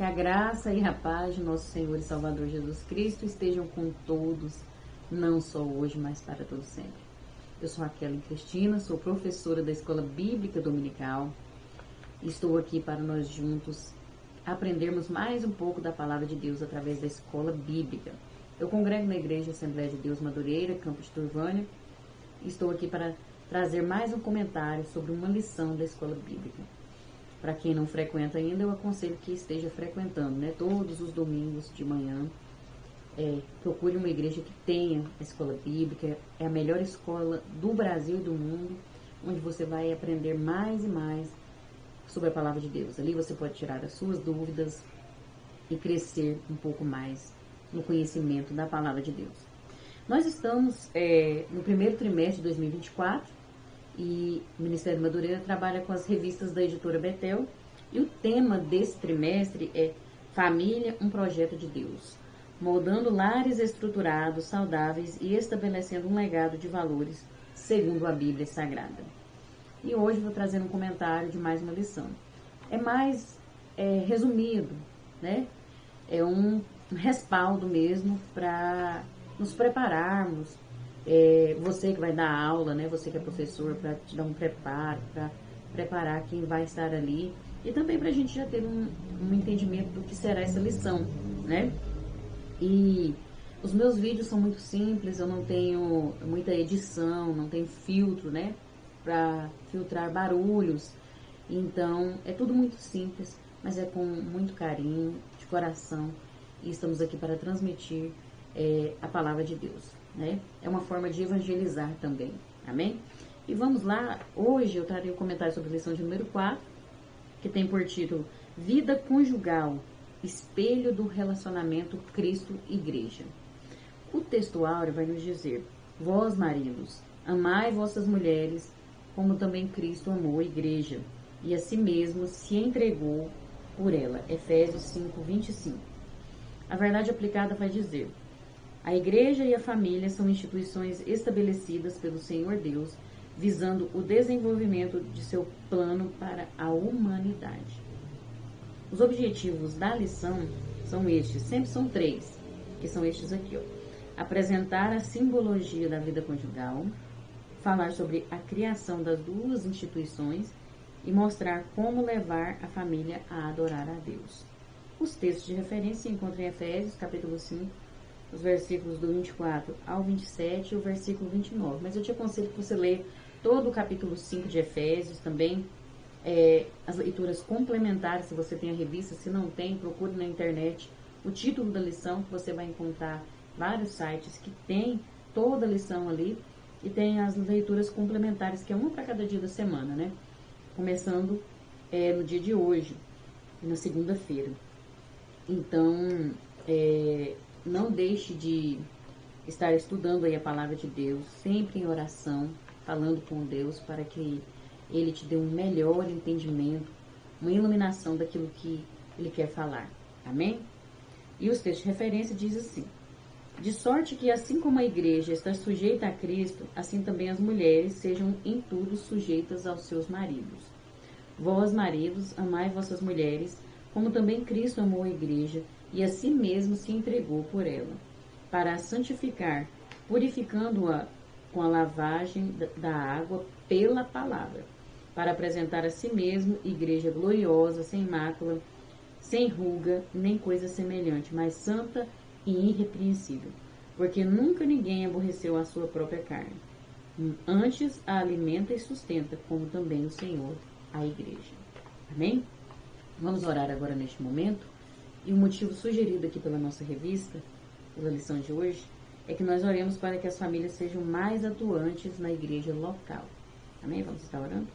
Que a graça e a paz de nosso Senhor e Salvador Jesus Cristo estejam com todos, não só hoje, mas para todo sempre. Eu sou a Kelly Cristina, sou professora da Escola Bíblica Dominical. Estou aqui para nós juntos aprendermos mais um pouco da Palavra de Deus através da Escola Bíblica. Eu congrego na Igreja Assembleia de Deus Madureira, Campos de Turvânia. Estou aqui para trazer mais um comentário sobre uma lição da Escola Bíblica. Para quem não frequenta ainda, eu aconselho que esteja frequentando, né? Todos os domingos de manhã. Procure uma igreja que tenha a Escola Bíblica. É a melhor escola do Brasil e do mundo, onde você vai aprender mais e mais sobre a Palavra de Deus. Ali você pode tirar as suas dúvidas e crescer um pouco mais no conhecimento da Palavra de Deus. Nós estamos no primeiro trimestre de 2024 e o Ministério Madureira trabalha com as revistas da editora Betel e o tema desse trimestre é Família, um projeto de Deus, moldando lares estruturados, saudáveis e estabelecendo um legado de valores segundo a Bíblia Sagrada. E hoje vou trazer um comentário de mais uma lição. É mais resumido, né? É um respaldo mesmo para nos prepararmos. Você que vai dar aula, né? Você que é professor, para te dar um preparo, para preparar quem vai estar ali. E também para a gente já ter um entendimento do que será essa lição, né? E os meus vídeos são muito simples, eu não tenho muita edição, não tenho filtro, né? Para filtrar barulhos. Então, é tudo muito simples, mas é com muito carinho, de coração. E estamos aqui para transmitir a palavra de Deus, né? É uma forma de evangelizar também, amém? E vamos lá, hoje eu trarei um comentário sobre a lição de número 4, que tem por título Vida Conjugal, Espelho do Relacionamento Cristo-Igreja. O texto áureo vai nos dizer: Vós, maridos, amai vossas mulheres, como também Cristo amou a igreja, e a si mesmo se entregou por ela. Efésios 5, 25. A verdade aplicada vai dizer: a igreja e a família são instituições estabelecidas pelo Senhor Deus, visando o desenvolvimento de seu plano para a humanidade. Os objetivos da lição são estes, sempre são 3, que são estes aqui, ó. Apresentar a simbologia da vida conjugal, falar sobre a criação das duas instituições e mostrar como levar a família a adorar a Deus. Os textos de referência se encontram em Efésios, capítulo 5, os versículos do 24 ao 27 e o versículo 29. Mas eu te aconselho que você leia todo o capítulo 5 de Efésios, também as leituras complementares, se você tem a revista. Se não tem, procure na internet o título da lição, que você vai encontrar vários sites que tem toda a lição ali, e tem as leituras complementares, que é uma para cada dia da semana, né? Começando no dia de hoje, na segunda-feira. Então, não deixe de estar estudando aí a palavra de Deus, sempre em oração, falando com Deus, para que Ele te dê um melhor entendimento, uma iluminação daquilo que Ele quer falar. Amém? E os textos de referência diz assim: de sorte que, assim como a igreja está sujeita a Cristo, assim também as mulheres sejam em tudo sujeitas aos seus maridos. Vós, maridos, amai vossas mulheres, como também Cristo amou a igreja, e a si mesmo se entregou por ela, para a santificar, purificando-a com a lavagem da água pela palavra, para apresentar a si mesmo igreja gloriosa, sem mácula, sem ruga, nem coisa semelhante, mas santa e irrepreensível. Porque nunca ninguém aborreceu a sua própria carne. Antes a alimenta e sustenta, como também o Senhor a igreja. Amém? Vamos orar agora neste momento. E o motivo sugerido aqui pela nossa revista, pela lição de hoje, é que nós oremos para que as famílias sejam mais atuantes na igreja local. Amém? Vamos estar orando?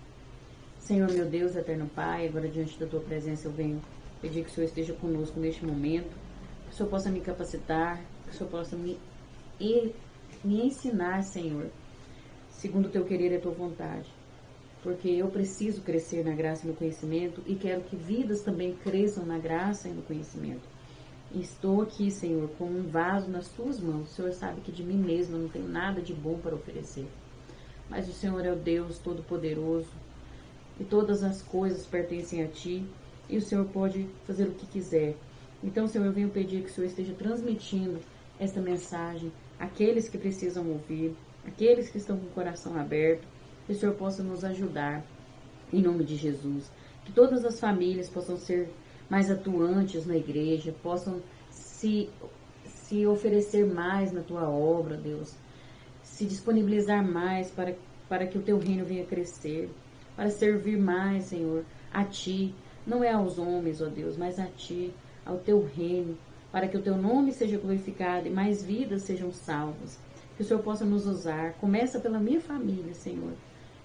Senhor, meu Deus, eterno Pai, agora diante da Tua presença eu venho pedir que o Senhor esteja conosco neste momento, que o Senhor possa me capacitar, que o Senhor possa me ensinar, Senhor, segundo o Teu querer e a Tua vontade. Porque eu preciso crescer na graça e no conhecimento e quero que vidas também cresçam na graça e no conhecimento. Estou aqui, Senhor, como um vaso nas Tuas mãos. O Senhor sabe que de mim mesma não tenho nada de bom para oferecer. Mas o Senhor é o Deus Todo-Poderoso e todas as coisas pertencem a Ti. e o Senhor pode fazer o que quiser. Então, Senhor, eu venho pedir que o Senhor esteja transmitindo esta mensagem àqueles que precisam ouvir, aqueles que estão com o coração aberto, que o Senhor possa nos ajudar, em nome de Jesus. Que todas as famílias possam ser mais atuantes na igreja, possam se oferecer mais na tua obra, Deus, se disponibilizar mais para que o teu reino venha crescer, para servir mais, Senhor, a ti, não é aos homens, ó Deus, mas a ti, ao teu reino, para que o teu nome seja glorificado e mais vidas sejam salvas. Que o Senhor possa nos usar. Começa pela minha família, Senhor,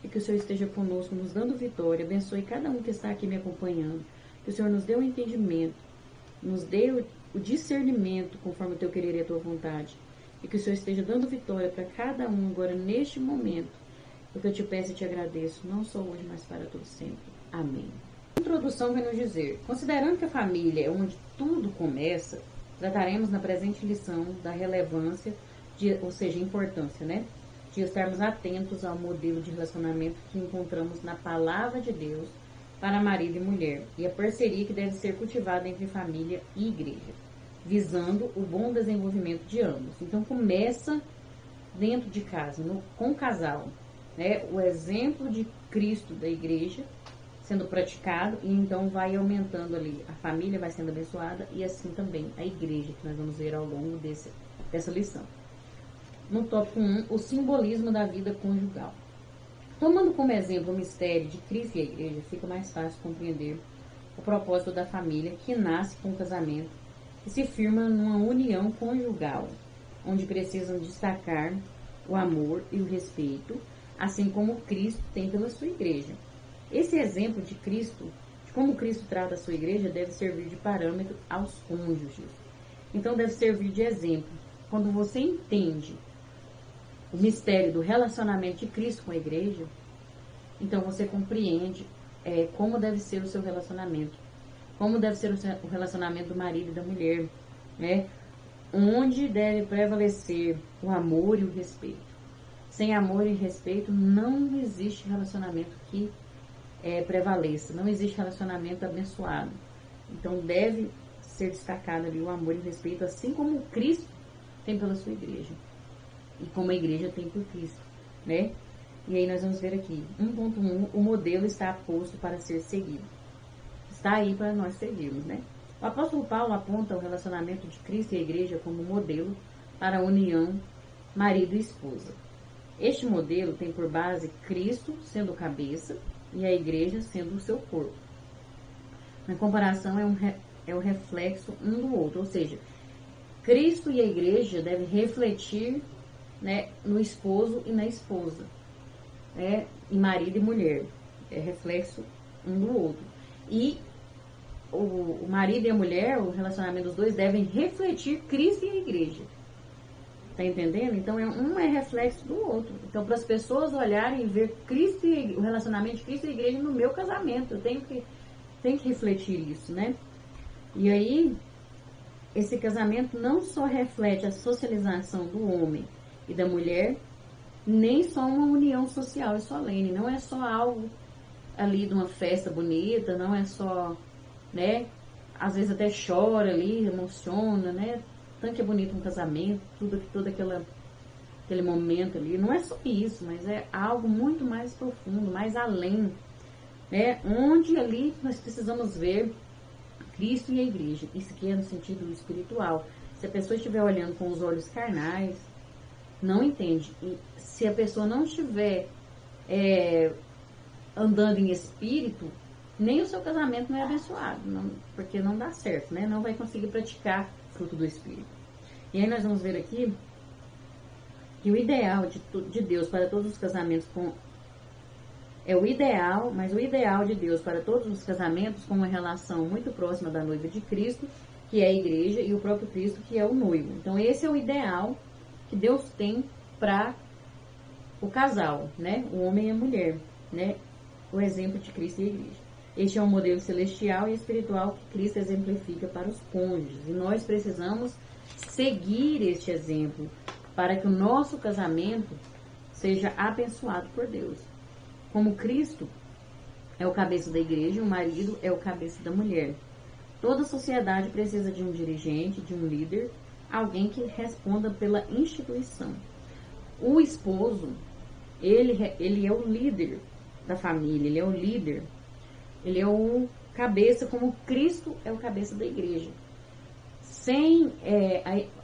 e que o Senhor esteja conosco, nos dando vitória. Abençoe cada um que está aqui me acompanhando. Que o Senhor nos dê o entendimento, nos dê o discernimento conforme o teu querer e a tua vontade. E que o Senhor esteja dando vitória para cada um agora, neste momento. Porque eu te peço e te agradeço, não só hoje, mas para todo sempre. Amém. A introdução vai nos dizer: considerando que a família é onde tudo começa, trataremos na presente lição da relevância, ou seja, importância, né? De estarmos atentos ao modelo de relacionamento que encontramos na palavra de Deus para marido e mulher, e a parceria que deve ser cultivada entre família e igreja, visando o bom desenvolvimento de ambos. Então, começa dentro de casa, com o casal, né? O exemplo de Cristo da igreja sendo praticado, e então vai aumentando ali, a família vai sendo abençoada, e assim também a igreja, que nós vamos ver ao longo dessa lição. No tópico 1, o simbolismo da vida conjugal. Tomando como exemplo o mistério de Cristo e a igreja, fica mais fácil compreender o propósito da família, que nasce com o casamento e se firma numa união conjugal, onde precisam destacar o amor e o respeito, assim como Cristo tem pela sua igreja. Esse exemplo de Cristo, de como Cristo trata a sua igreja, deve servir de parâmetro aos cônjuges. Então, deve servir de exemplo. Quando você entende o mistério do relacionamento de Cristo com a igreja, então você compreende como deve ser o seu relacionamento, como deve ser o relacionamento do marido e da mulher, né? Onde deve prevalecer o amor e o respeito. Sem amor e respeito não existe relacionamento que prevaleça, não existe relacionamento abençoado. Então deve ser destacado ali o amor e o respeito, assim como Cristo tem pela sua igreja e como a igreja tem por Cristo, né? E aí nós vamos ver aqui, 1.1, o modelo está posto para ser seguido. Está aí para nós seguirmos, né? O apóstolo Paulo aponta o relacionamento de Cristo e a igreja como modelo para a união marido e esposa. Este modelo tem por base Cristo sendo o cabeça e a igreja sendo o seu corpo. Na comparação, é o reflexo um do outro, ou seja, Cristo e a igreja devem refletir, né, no esposo e na esposa, né, em marido e mulher. É reflexo um do outro. E o marido e a mulher, o relacionamento dos dois, devem refletir Cristo e a igreja. Tá entendendo? Então, um é reflexo do outro. Então, para as pessoas olharem e ver Cristo o relacionamento de Cristo e a igreja no meu casamento, eu tenho que refletir isso, né? E aí, esse casamento não só reflete a socialização do homem e da mulher, nem só uma união social e solene. Não é só algo ali de uma festa bonita, não é só, né? Às vezes até chora ali, emociona, né? Tanto que é bonito um casamento, todo aquele momento ali. Não é só isso, mas é algo muito mais profundo, mais além, né? Onde ali nós precisamos ver Cristo e a igreja. Isso aqui é no sentido espiritual. Se a pessoa estiver olhando com os olhos carnais, não entende. E se a pessoa não estiver andando em espírito, nem o seu casamento não é abençoado, porque não dá certo, né? Não vai conseguir praticar fruto do Espírito. E aí nós vamos ver aqui que o ideal de Deus para todos os casamentos é o ideal, mas o ideal de Deus para todos os casamentos com uma relação muito próxima da noiva de Cristo, que é a igreja, e o próprio Cristo, que é o noivo. Então esse é o ideal que Deus tem para o casal, né? O homem e a mulher, né? O exemplo de Cristo e a igreja. Este é um modelo celestial e espiritual que Cristo exemplifica para os cônjuges. E nós precisamos seguir este exemplo para que o nosso casamento seja abençoado por Deus. Como Cristo é o cabeça da igreja e o marido é o cabeça da mulher. Toda sociedade precisa de um dirigente, de um líder, alguém que responda pela instituição. O esposo, ele é o líder da família, ele é o líder, ele é o cabeça, como Cristo é o cabeça da igreja.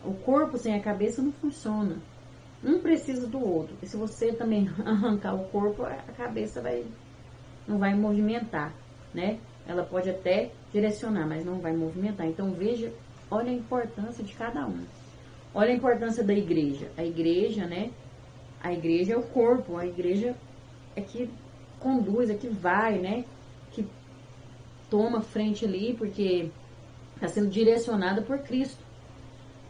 O corpo sem a cabeça não funciona. Um precisa do outro. E se você também arrancar o corpo, a cabeça não vai movimentar, né? Ela pode até direcionar, mas não vai movimentar. Então veja, olha a importância de cada um. Olha a importância da igreja. A igreja, né? A igreja é o corpo, a igreja é que conduz, é que vai, né? Que toma frente ali, porque está sendo direcionada por Cristo,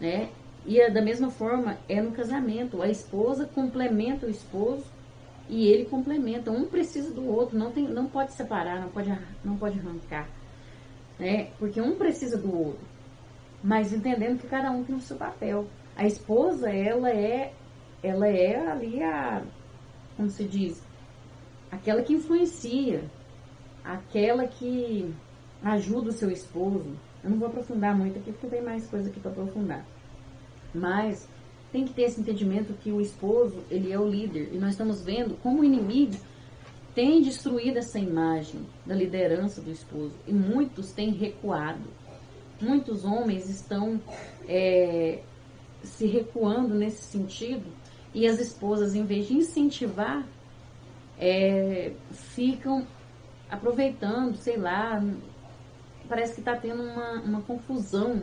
né? E da mesma forma é no casamento. A esposa complementa o esposo e ele complementa. Um precisa do outro, não pode separar, não pode arrancar, né? Porque um precisa do outro, mas entendendo que cada um tem o seu papel. A esposa, ela é ali como se diz, aquela que influencia, aquela que ajuda o seu esposo. Eu não vou aprofundar muito aqui, porque tem mais coisa aqui para aprofundar. Mas tem que ter esse entendimento que o esposo, ele é o líder. E nós estamos vendo como o inimigo tem destruído essa imagem da liderança do esposo. E muitos têm recuado. Muitos homens estão se recuando nesse sentido. E as esposas, em vez de incentivar, ficam aproveitando, sei lá, parece que está tendo uma confusão.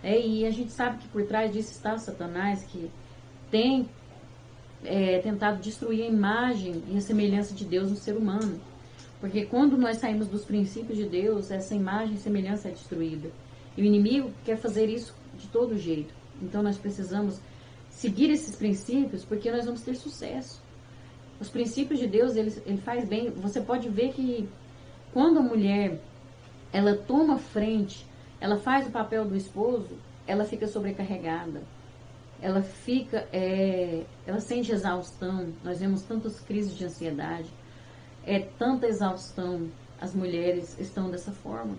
E a gente sabe que por trás disso está o Satanás, que tem tentado destruir a imagem e a semelhança de Deus no ser humano. Porque quando nós saímos dos princípios de Deus, essa imagem e semelhança é destruída. E o inimigo quer fazer isso de todo jeito. Então nós precisamos seguir esses princípios, porque nós vamos ter sucesso. Os princípios de Deus, ele faz bem. Você pode ver que quando a mulher, ela toma frente, ela faz o papel do esposo, ela fica sobrecarregada. Ela sente exaustão. Nós vemos tantas crises de ansiedade. Tanta exaustão. As mulheres estão dessa forma.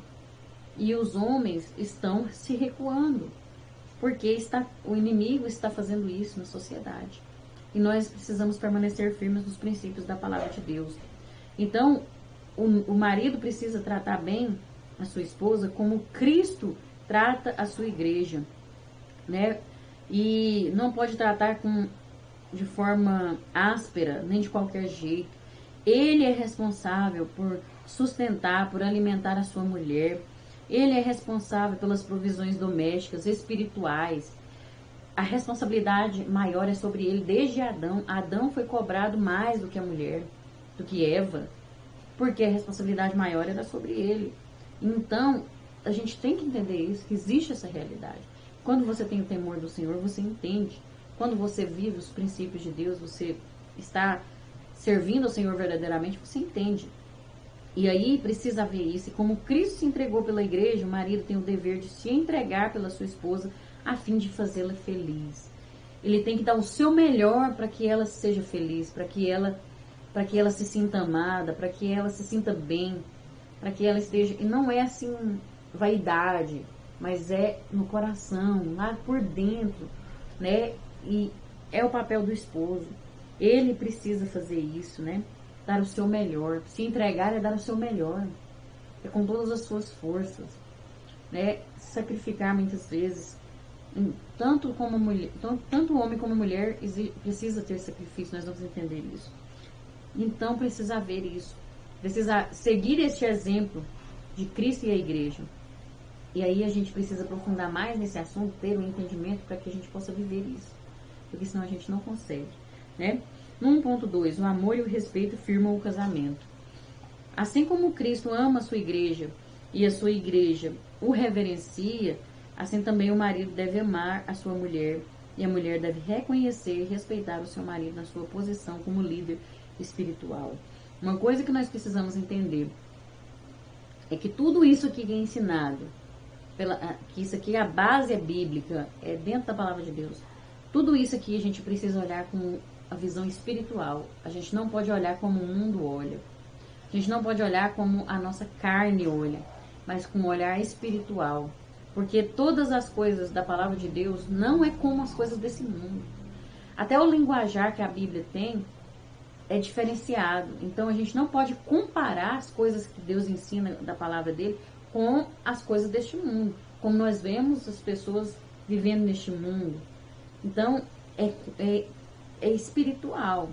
E os homens estão se recuando. Porque o inimigo está fazendo isso na sociedade. E nós precisamos permanecer firmes nos princípios da palavra de Deus. Então, o marido precisa tratar bem a sua esposa como Cristo trata a sua igreja, né? E não pode tratar de forma áspera, nem de qualquer jeito. Ele é responsável por sustentar, por alimentar a sua mulher. Ele é responsável pelas provisões domésticas, espirituais. A responsabilidade maior é sobre ele desde Adão. Adão foi cobrado mais do que a mulher, do que Eva, porque a responsabilidade maior era sobre ele. Então, a gente tem que entender isso, que existe essa realidade. Quando você tem o temor do Senhor, você entende. Quando você vive os princípios de Deus, você está servindo ao Senhor verdadeiramente, você entende. E aí precisa haver isso. E como Cristo se entregou pela igreja, o marido tem o dever de se entregar pela sua esposa a fim de fazê-la feliz. Ele tem que dar o seu melhor para que ela seja feliz, para que ela se sinta amada, para que ela se sinta bem, para que ela esteja... E não é assim vaidade, mas é no coração, lá por dentro, né? E é o papel do esposo. Ele precisa fazer isso, né? Dar o seu melhor. Se entregar é dar o seu melhor. É com todas as suas forças, né? Se sacrificar muitas vezes. Tanto o homem como a mulher precisa ter sacrifício, nós vamos entender isso. Então precisa haver isso. Precisa seguir este exemplo de Cristo e a igreja. E aí a gente precisa aprofundar mais nesse assunto, ter um entendimento para que a gente possa viver isso. Porque senão a gente não consegue, né? No 1.2, o amor e o respeito firmam o casamento. Assim como Cristo ama a sua igreja e a sua igreja o reverencia, assim também o marido deve amar a sua mulher e a mulher deve reconhecer e respeitar o seu marido na sua posição como líder espiritual. Uma coisa que nós precisamos entender é que tudo isso aqui que é ensinado, que isso aqui, a base é bíblica, é dentro da palavra de Deus. Tudo isso aqui a gente precisa olhar com a visão espiritual. A gente não pode olhar como o mundo olha. A gente não pode olhar como a nossa carne olha, mas com um olhar espiritual. Porque todas as coisas da palavra de Deus não é como as coisas desse mundo. Até o linguajar que a Bíblia tem é diferenciado. Então a gente não pode comparar as coisas que Deus ensina da palavra dele com as coisas deste mundo. Como nós vemos as pessoas vivendo neste mundo. Então é espiritual.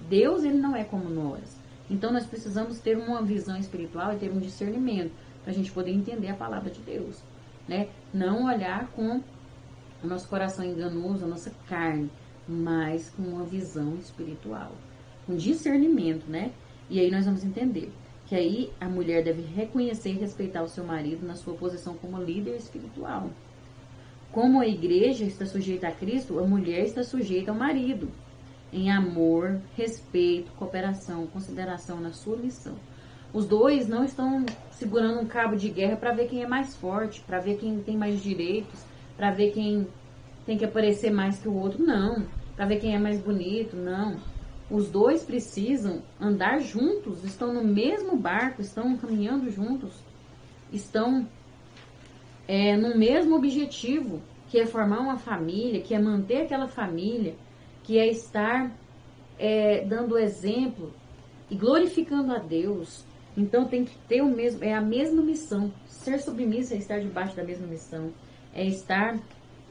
Deus, ele não é como nós. Então nós precisamos ter uma visão espiritual e ter um discernimento para a gente poder entender a palavra de Deus, né? Não olhar com o nosso coração enganoso, a nossa carne, mas com uma visão espiritual, com discernimento, né? E aí nós vamos entender que aí a mulher deve reconhecer e respeitar o seu marido na sua posição como líder espiritual. Como a igreja está sujeita a Cristo, a mulher está sujeita ao marido, em amor, respeito, cooperação, consideração na sua missão. Os dois não estão segurando um cabo de guerra para ver quem é mais forte, para ver quem tem mais direitos, para ver quem tem que aparecer mais que o outro, não. Para ver quem é mais bonito, não. Os dois precisam andar juntos, estão no mesmo barco, estão caminhando juntos, estão no mesmo objetivo, que é formar uma família, que é manter aquela família, que é estar dando exemplo e glorificando a Deus. Então tem que ter a mesma missão. Ser submissa é estar debaixo da mesma missão, é estar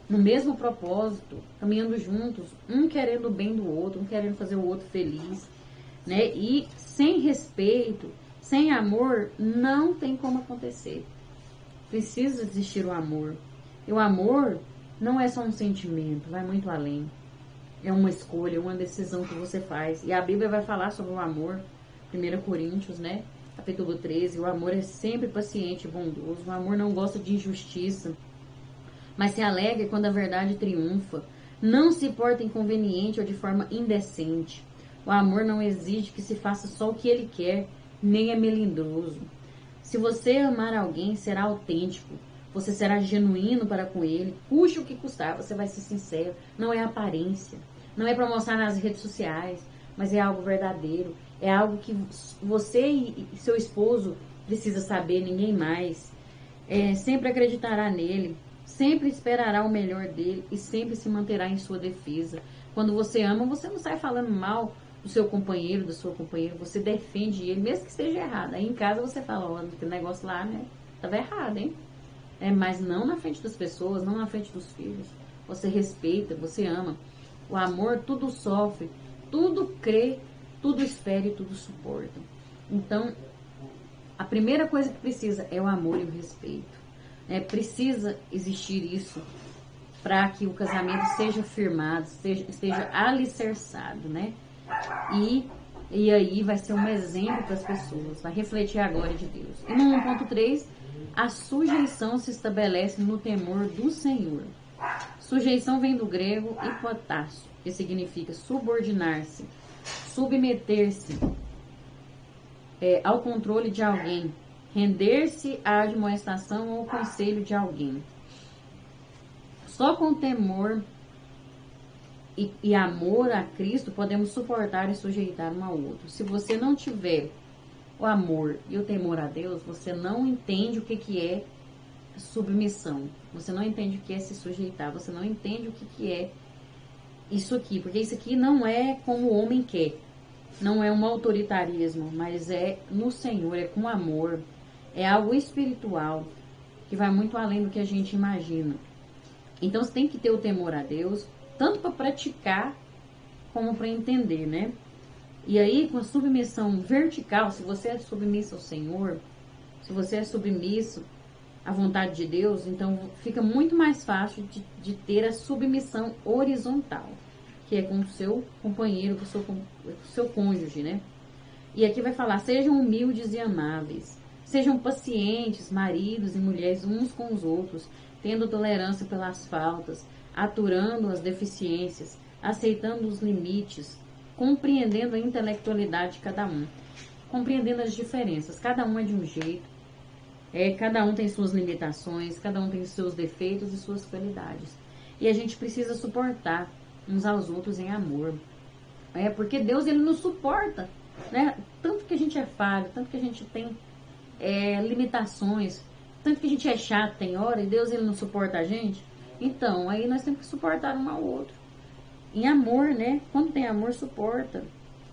no mesmo propósito, caminhando juntos, um querendo o bem do outro, um querendo fazer o outro feliz, né? E sem respeito, sem amor, não tem como acontecer. Precisa existir o amor. E o amor não é só um sentimento, vai muito além. É uma escolha, uma decisão que você faz. E a Bíblia vai falar sobre o amor, 1 Coríntios, né? Capítulo 13, o amor é sempre paciente e bondoso. O amor não gosta de injustiça, mas se alegra quando a verdade triunfa. Não se porta inconveniente ou de forma indecente. O amor não exige que se faça só o que ele quer, nem é melindroso. Se você amar alguém, será autêntico. Você será genuíno para com ele, custe o que custar, você vai ser sincero. Não é aparência, não é para mostrar nas redes sociais, mas é algo verdadeiro. É algo que você e seu esposo precisa saber, ninguém mais. Sempre acreditará nele, sempre esperará o melhor dele e sempre se manterá em sua defesa. Quando você ama, você não sai falando mal do seu companheiro, da sua companheira, você defende ele, mesmo que esteja errado. Aí em casa você fala, ó, aquele negócio lá, né, tava errado, hein? Mas não na frente das pessoas, não na frente dos filhos. Você respeita, você ama. O amor tudo sofre, tudo crê, tudo espera e tudo suporta. Então, a primeira coisa que precisa é o amor e o respeito. Precisa existir isso para que o casamento seja firmado, esteja alicerçado, né? E aí vai ser um exemplo para as pessoas, vai refletir a glória de Deus. E no 1.3, a sujeição se estabelece no temor do Senhor. Sujeição vem do grego hipotássio, que significa subordinar-se, submeter-se ao controle de alguém, render-se à admoestação ou ao conselho de alguém. Só com temor e amor a Cristo podemos suportar e sujeitar um ao outro. Se você não tiver o amor e o temor a Deus, você não entende o que é submissão. Você não entende o que é se sujeitar. Você não entende o que é isso aqui. Porque isso aqui não é como o homem quer. Não é um autoritarismo, mas é no Senhor, é com amor. É algo espiritual que vai muito além do que a gente imagina. Então você tem que ter o temor a Deus, tanto para praticar como para entender, né? E aí, com a submissão vertical, se você é submisso ao Senhor, se você é submisso à vontade de Deus, então fica muito mais fácil de ter a submissão horizontal, que é com o seu companheiro, com o seu cônjuge, né? E aqui vai falar, sejam humildes e amáveis, sejam pacientes, maridos e mulheres, uns com os outros, tendo tolerância pelas faltas, aturando as deficiências, aceitando os limites, compreendendo a intelectualidade de cada um, compreendendo as diferenças. Cada um é de um jeito, cada um tem suas limitações, cada um tem seus defeitos e suas qualidades. E a gente precisa suportar uns aos outros em amor. Porque Deus, ele nos suporta. né? Tanto que a gente é falho, tanto que a gente tem limitações, tanto que a gente é chato, tem hora, e Deus ele não suporta a gente. Então, aí nós temos que suportar um ao outro. Em amor, né? Quando tem amor, suporta.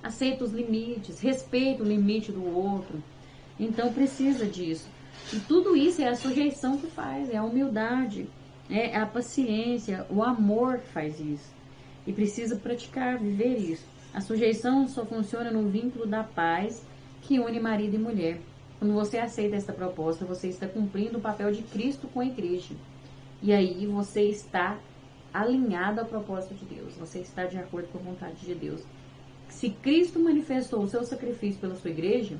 Aceita os limites, respeita o limite do outro. Então, precisa disso. E tudo isso é a sujeição que faz, é a humildade, é a paciência, o amor que faz isso. E precisa praticar, viver isso. A sujeição só funciona no vínculo da paz que une marido e mulher. Quando você aceita esta proposta, você está cumprindo o papel de Cristo com a igreja. E aí você está alinhado ao propósito de Deus. Você está de acordo com a vontade de Deus. Se Cristo manifestou o seu sacrifício pela sua igreja,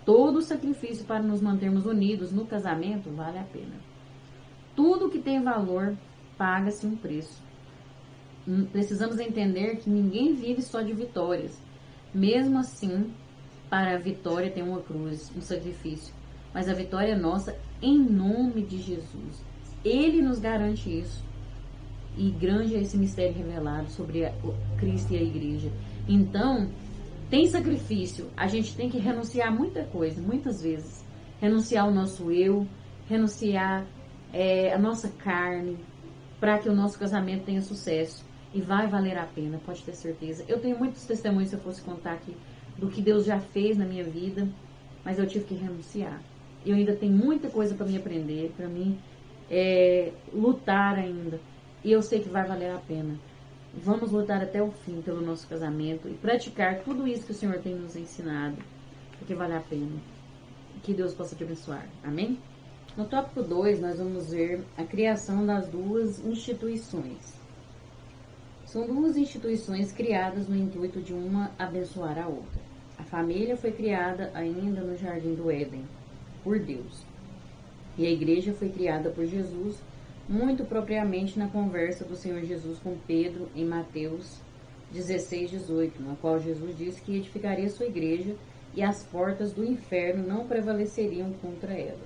todo o sacrifício para nos mantermos unidos no casamento vale a pena. Tudo que tem valor paga-se um preço. Precisamos entender que ninguém vive só de vitórias. Mesmo assim, para a vitória tem uma cruz, um sacrifício. Mas a vitória é nossa em nome de Jesus. Ele nos garante isso. E grande é esse mistério revelado sobre Cristo e a igreja. Então, tem sacrifício. A gente tem que renunciar a muita coisa, muitas vezes. Renunciar ao nosso eu, renunciar a nossa carne, para que o nosso casamento tenha sucesso. E vai valer a pena, pode ter certeza. Eu tenho muitos testemunhos, se eu fosse contar aqui, do que Deus já fez na minha vida, mas eu tive que renunciar. Eu ainda tenho muita coisa para me aprender, para mim lutar ainda. E eu sei que vai valer a pena. Vamos lutar até o fim pelo nosso casamento e praticar tudo isso que o Senhor tem nos ensinado, porque vale a pena. Que Deus possa te abençoar. Amém? No tópico 2, nós vamos ver a criação das duas instituições. São duas instituições criadas no intuito de uma abençoar a outra. A família foi criada ainda no Jardim do Éden, por Deus. E a igreja foi criada por Jesus, muito propriamente na conversa do Senhor Jesus com Pedro em Mateus 16:18, na qual Jesus disse que edificaria sua igreja e as portas do inferno não prevaleceriam contra ela.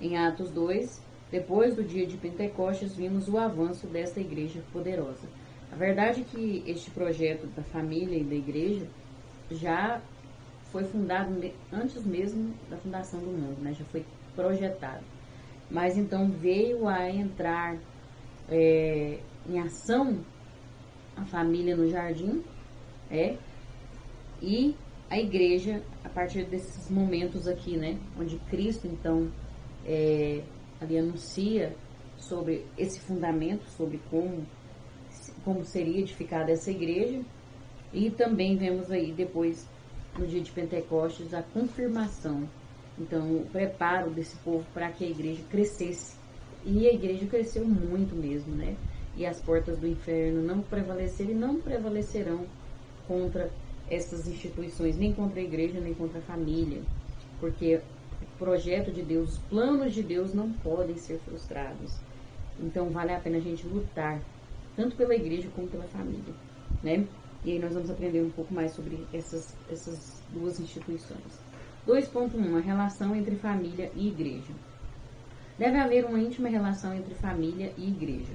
Em Atos 2, depois do dia de Pentecostes, vimos o avanço desta igreja poderosa. A verdade é que este projeto da família e da igreja já foi fundado antes mesmo da fundação do mundo, né? Já foi projetado. Mas então veio a entrar em ação a família no jardim, e a igreja, a partir desses momentos aqui, né? Onde Cristo, então, ali anuncia sobre esse fundamento, sobre como seria edificada essa igreja. E também vemos aí depois, no dia de Pentecostes, a confirmação. Então, o preparo desse povo para que a igreja crescesse. E a igreja cresceu muito mesmo, né? E as portas do inferno não prevaleceram e não prevalecerão contra essas instituições, nem contra a igreja, nem contra a família. Porque o projeto de Deus, os planos de Deus não podem ser frustrados. Então, vale a pena a gente lutar, tanto pela igreja como pela família, né? E aí nós vamos aprender um pouco mais sobre essas duas instituições. 2.1. A relação entre família e igreja. Deve haver uma íntima relação entre família e igreja.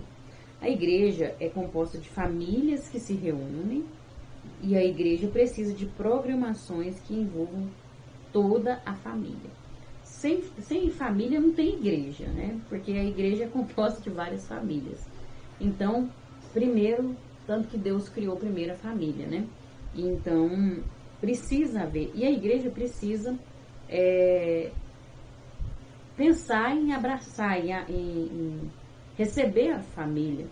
A igreja é composta de famílias que se reúnem e a igreja precisa de programações que envolvam toda a família. Sem família não tem igreja, né? Porque a igreja é composta de várias famílias. Então, primeiro, tanto que Deus criou primeiro a família, né? Então, precisa haver. E a igreja precisa pensar em abraçar, em receber a família.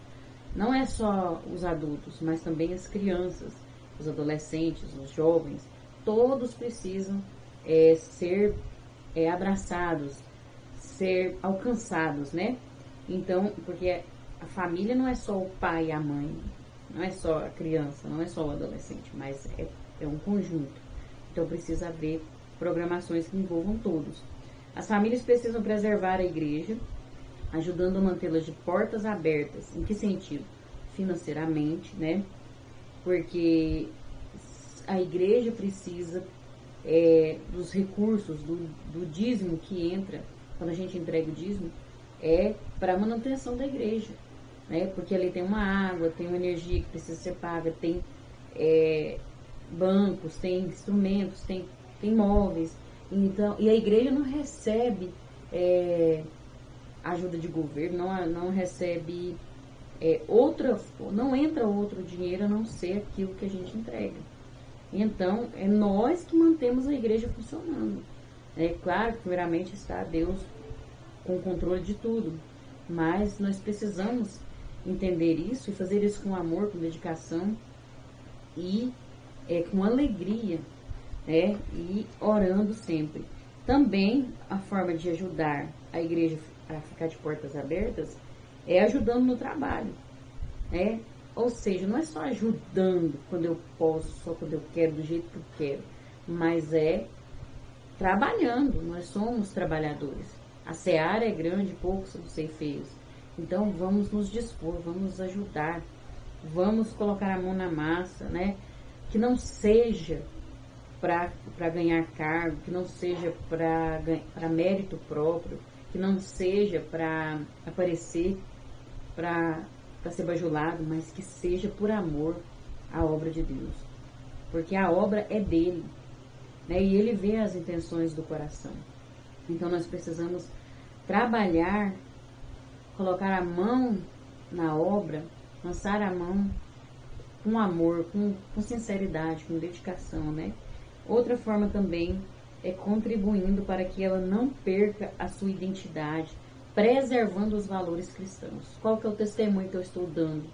Não é só os adultos, mas também as crianças, os adolescentes, os jovens. Todos precisam ser abraçados, ser alcançados, né? Então, porque a família não é só o pai e a mãe, não é só a criança, não é só o adolescente, mas é um conjunto. Então, precisa haver programações que envolvam todos. As famílias precisam preservar a igreja, ajudando a mantê-las de portas abertas. Em que sentido? Financeiramente, né? Porque a igreja precisa dos recursos, do dízimo que entra, quando a gente entrega o dízimo, para a manutenção da igreja, né? Porque ali tem uma água, tem uma energia que precisa ser paga, tem bancos, tem instrumentos, tem móveis. Então, e a igreja não recebe ajuda de governo, não recebe não entra outro dinheiro a não ser aquilo que a gente entrega. Então, é nós que mantemos a igreja funcionando. É claro que primeiramente está Deus com o controle de tudo, mas nós precisamos entender isso e fazer isso com amor, com dedicação e com alegria, né? E orando sempre. Também a forma de ajudar a igreja a ficar de portas abertas é ajudando no trabalho, né? Ou seja, não é só ajudando quando eu posso, só quando eu quero, do jeito que eu quero, mas é trabalhando. Nós somos trabalhadores. A seara é grande, poucos são ceifeiros. Então vamos nos dispor, vamos nos ajudar, vamos colocar a mão na massa, né? Que não seja para ganhar cargo, que não seja para mérito próprio, que não seja para aparecer, para ser bajulado, mas que seja por amor à obra de Deus. Porque a obra é dele, né? E ele vê as intenções do coração. Então nós precisamos trabalhar, colocar a mão na obra, lançar a mão com amor, com sinceridade, com dedicação, né? Outra forma também é contribuindo para que ela não perca a sua identidade, preservando os valores cristãos. Qual que é o testemunho que eu estou dando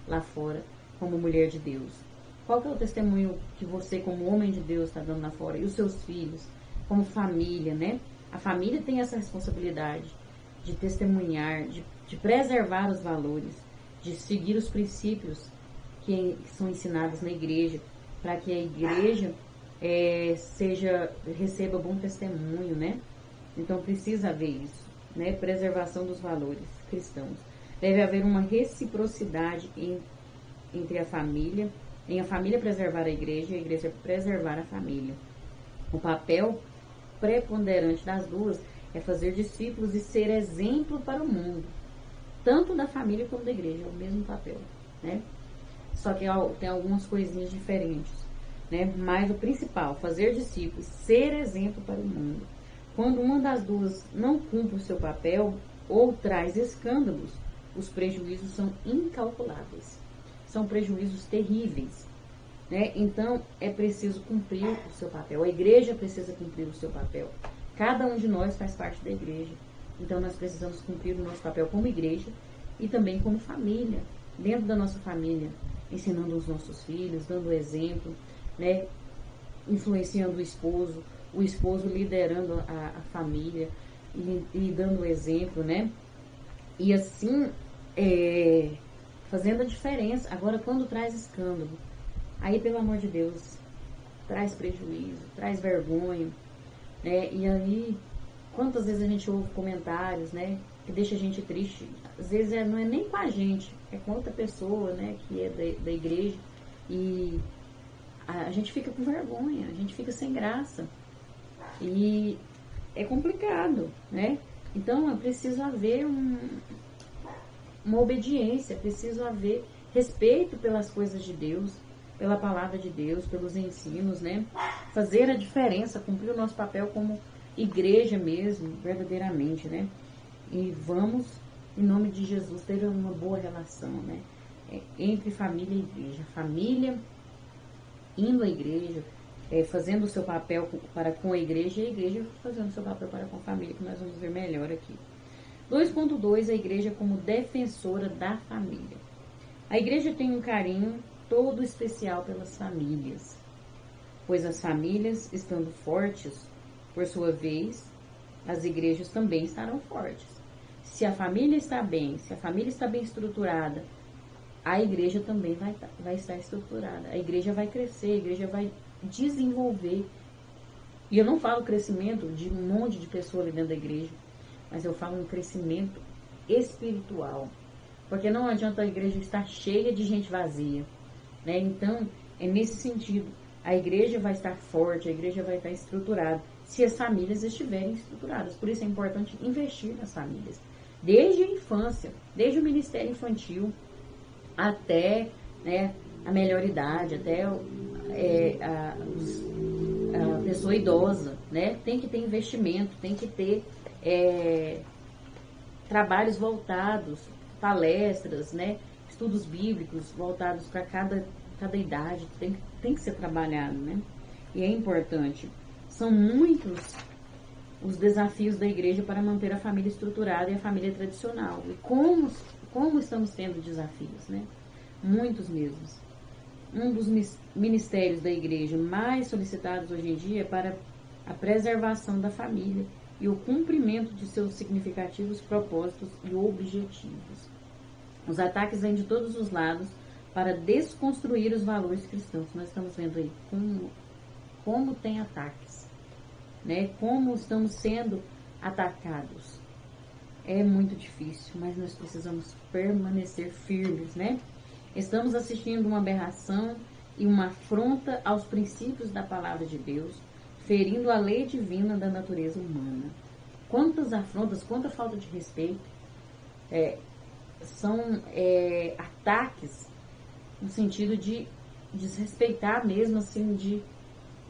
lá fora como mulher de Deus? Qual que é o testemunho que você, como homem de Deus, está dando lá fora? E os seus filhos, como família, né? A família tem essa responsabilidade de testemunhar, de preservar os valores, de seguir os princípios que são ensinados na igreja, para que a igreja receba bom testemunho, né? Então precisa haver isso, né? Preservação dos valores cristãos. Deve haver uma reciprocidade entre a família, em a família preservar a igreja e a igreja preservar a família. O papel preponderante das duas é fazer discípulos e ser exemplo para o mundo, tanto da família como da igreja, é o mesmo papel, né? Só que tem algumas coisinhas diferentes, né? Mas o principal, fazer discípulos, ser exemplo para o mundo. Quando uma das duas não cumpre o seu papel ou traz escândalos, os prejuízos são incalculáveis. São prejuízos terríveis, né? Então, é preciso cumprir o seu papel. A igreja precisa cumprir o seu papel. Cada um de nós faz parte da igreja. Então, nós precisamos cumprir o nosso papel como igreja e também como família. Dentro da nossa família, ensinando os nossos filhos, dando exemplo, né? Influenciando o esposo liderando a família e dando exemplo, né? E assim, fazendo a diferença. Agora, quando traz escândalo, aí, pelo amor de Deus, traz prejuízo, traz vergonha, né? E aí, quantas vezes a gente ouve comentários, né, que deixa a gente triste? Às vezes não é nem com a gente, é com outra pessoa, né, que é da igreja, e a gente fica com vergonha, a gente fica sem graça, e é complicado, né? Então, é preciso haver uma obediência, é preciso haver respeito pelas coisas de Deus, pela palavra de Deus, pelos ensinos, né? Fazer a diferença, cumprir o nosso papel como igreja mesmo, verdadeiramente, né? E vamos, em nome de Jesus, ter uma boa relação, né? Entre família e igreja. Família indo à igreja, fazendo o seu papel para com a igreja, e a igreja fazendo o seu papel para com a família, que nós vamos ver melhor aqui. 2.2, a igreja como defensora da família. A igreja tem um carinho todo especial pelas famílias, pois as famílias, estando fortes, por sua vez, as igrejas também estarão fortes. Se a família está bem, se a família está bem estruturada, a igreja também vai estar estruturada. A igreja vai crescer, a igreja vai desenvolver. E eu não falo crescimento de um monte de pessoas ali dentro da igreja, mas eu falo um crescimento espiritual. Porque não adianta a igreja estar cheia de gente vazia, né? Então, é nesse sentido. A igreja vai estar forte, a igreja vai estar estruturada, se as famílias estiverem estruturadas. Por isso é importante investir nas famílias. Desde a infância, desde o ministério infantil até, né, a melhor idade, até a pessoa idosa, né? Tem que ter investimento, tem que ter trabalhos voltados, palestras, né? Estudos bíblicos voltados para cada idade, tem que ser trabalhado, né? E é importante. São muitos os desafios da igreja para manter a família estruturada e a família tradicional. E como estamos tendo desafios, né? Muitos mesmos. Um dos ministérios da igreja mais solicitados hoje em dia é para a preservação da família e o cumprimento de seus significativos propósitos e objetivos. Os ataques vêm de todos os lados para desconstruir os valores cristãos. Nós estamos vendo aí como tem ataques, né? Como estamos sendo atacados. É muito difícil, mas nós precisamos permanecer firmes, né? Estamos assistindo uma aberração e uma afronta aos princípios da palavra de Deus, ferindo a lei divina da natureza humana. Quantas afrontas, quanta falta de respeito. São ataques no sentido de desrespeitar mesmo, assim, de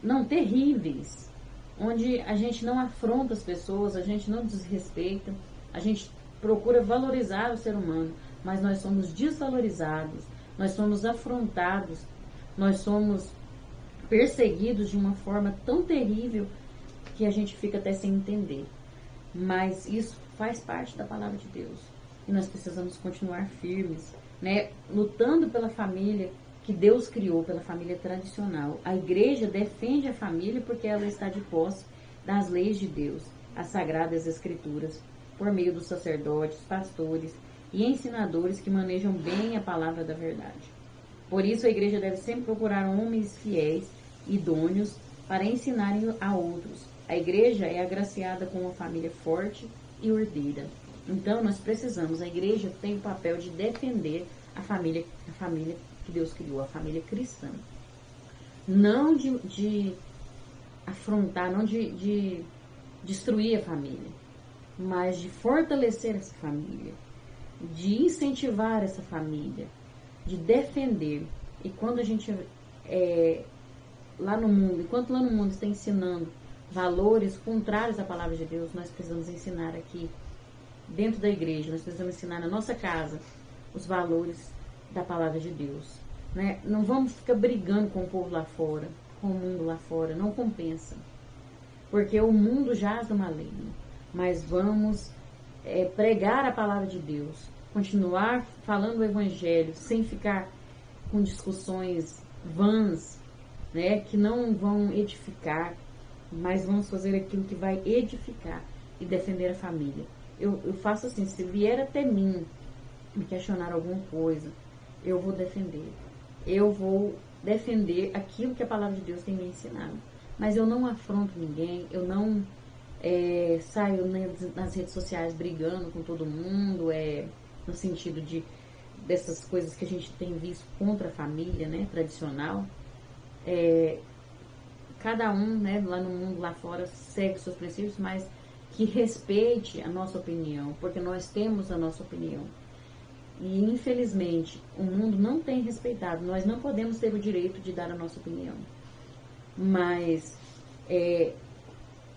não terríveis, onde a gente não afronta as pessoas, a gente não desrespeita, a gente procura valorizar o ser humano, mas nós somos desvalorizados, nós somos afrontados, nós somos perseguidos de uma forma tão terrível que a gente fica até sem entender. Mas isso faz parte da palavra de Deus. E nós precisamos continuar firmes, né? Lutando pela família que Deus criou, pela família tradicional. A igreja defende a família porque ela está de posse das leis de Deus, as sagradas escrituras, por meio dos sacerdotes, pastores e ensinadores que manejam bem a palavra da verdade. Por isso, a igreja deve sempre procurar homens fiéis, idôneos, para ensinarem a outros. A igreja é agraciada com uma família forte e ordeira. Então, nós precisamos, a igreja tem o papel de defender a família que Deus criou, a família cristã. Não de afrontar, não de destruir a família, mas de fortalecer essa família, de incentivar essa família, de defender. E quando a gente enquanto lá no mundo está ensinando valores contrários à palavra de Deus, nós precisamos ensinar aqui dentro da igreja, nós precisamos ensinar na nossa casa os valores da palavra de Deus, né? Não vamos ficar brigando com o povo lá fora, com o mundo lá fora, não compensa, porque o mundo jaz do maligno, mas vamos pregar a palavra de Deus, continuar falando o evangelho, sem ficar com discussões vãs, né, que não vão edificar, mas vamos fazer aquilo que vai edificar e defender a família. Eu faço assim, se vier até mim me questionar alguma coisa, eu vou defender. Eu vou defender aquilo que a palavra de Deus tem me ensinado. Mas eu não afronto ninguém, eu não saio nas redes sociais brigando com todo mundo, no sentido dessas coisas que a gente tem visto contra a família, né, tradicional. Cada um, né, lá no mundo, lá fora, segue seus princípios, mas que respeite a nossa opinião, porque nós temos a nossa opinião. E, infelizmente, o mundo não tem respeitado. Nós não podemos ter o direito de dar a nossa opinião. Mas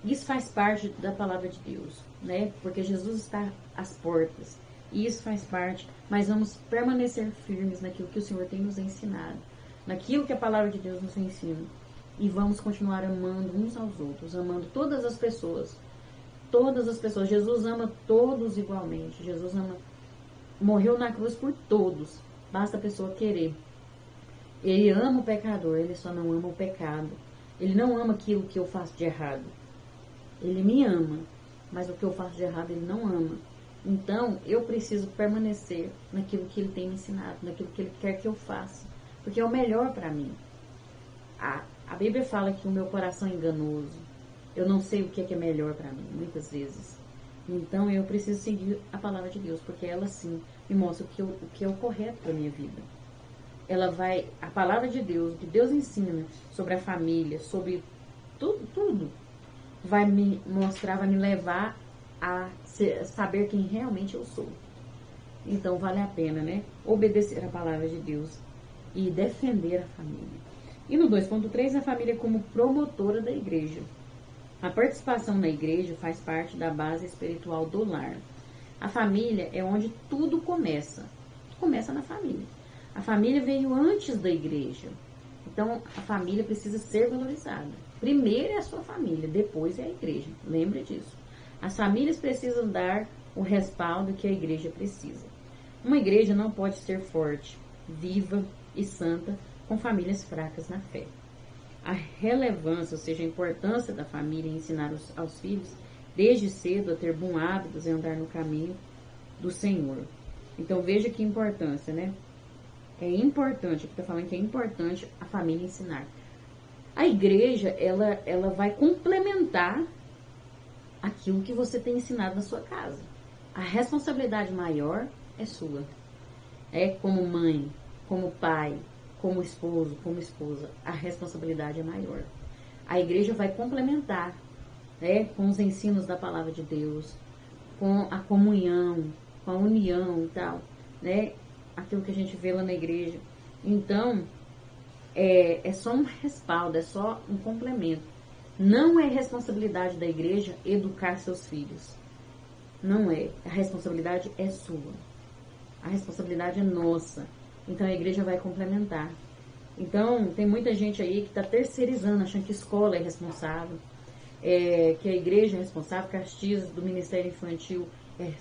isso faz parte da palavra de Deus, né? Porque Jesus está às portas. E isso faz parte, mas vamos permanecer firmes naquilo que o Senhor tem nos ensinado, naquilo que a palavra de Deus nos ensina. E vamos continuar amando uns aos outros, amando todas as pessoas. Todas as pessoas. Jesus ama todos igualmente. Jesus morreu na cruz por todos. Basta a pessoa querer. Ele ama o pecador, ele só não ama o pecado. Ele não ama aquilo que eu faço de errado. Ele me ama, mas o que eu faço de errado ele não ama. Então, eu preciso permanecer naquilo que ele tem me ensinado, naquilo que ele quer que eu faça, porque é o melhor para mim. A Bíblia fala que o meu coração é enganoso. Eu não sei o que é melhor para mim, muitas vezes. Então, eu preciso seguir a palavra de Deus, porque ela sim me mostra o que é o correto para a minha vida. A palavra de Deus, o que Deus ensina sobre a família, sobre tudo, vai me mostrar, vai me levar a saber quem realmente eu sou. Então, vale a pena, né? Obedecer a palavra de Deus e defender a família. E no 2.3, a família como promotora da igreja. A participação na igreja faz parte da base espiritual do lar. A família é onde tudo começa. Começa na família. A família veio antes da igreja. Então, a família precisa ser valorizada. Primeiro é a sua família, depois é a igreja. Lembre disso. As famílias precisam dar o respaldo que a igreja precisa. Uma igreja não pode ser forte, viva e santa com famílias fracas na fé. A relevância, ou seja, a importância da família em ensinar aos filhos, desde cedo, a ter bons hábitos e andar no caminho do Senhor. Então, veja que importância, né? É importante, aqui está falando que é importante a família ensinar. A igreja, ela vai complementar aquilo que você tem ensinado na sua casa. A responsabilidade maior é sua. É como mãe, como pai, como esposo, como esposa. A responsabilidade é maior. A igreja vai complementar, né, com os ensinos da palavra de Deus, com a comunhão, com a união e tal, né? Aquilo que a gente vê lá na igreja. Então, é só um respaldo, é só um complemento. Não é responsabilidade da igreja educar seus filhos. Não é. A responsabilidade é sua. A responsabilidade é nossa. Então, a igreja vai complementar. Então, tem muita gente aí que está terceirizando, achando que a escola é responsável, que a igreja é responsável, que as tias do Ministério Infantil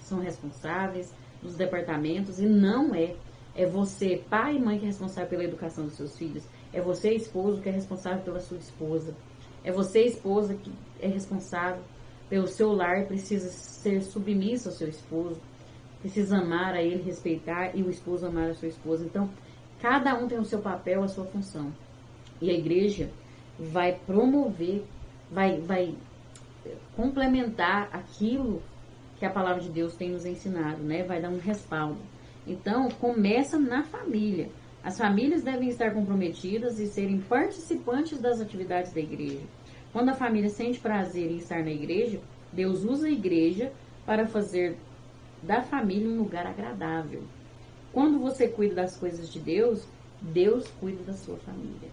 são responsáveis, dos departamentos, e não é. É você, pai e mãe, que é responsável pela educação dos seus filhos. É você, esposo, que é responsável pela sua esposa. É você, esposa, que é responsável pelo seu lar, precisa ser submisso ao seu esposo, precisa amar a ele, respeitar, e o esposo amar a sua esposa. Então, cada um tem o seu papel, a sua função. E a igreja vai promover, vai complementar aquilo que a palavra de Deus tem nos ensinado, né? Vai dar um respaldo. Então, começa na família. As famílias devem estar comprometidas e serem participantes das atividades da igreja. Quando a família sente prazer em estar na igreja, Deus usa a igreja para fazer da família um lugar agradável. Quando você cuida das coisas de Deus, Deus cuida da sua família.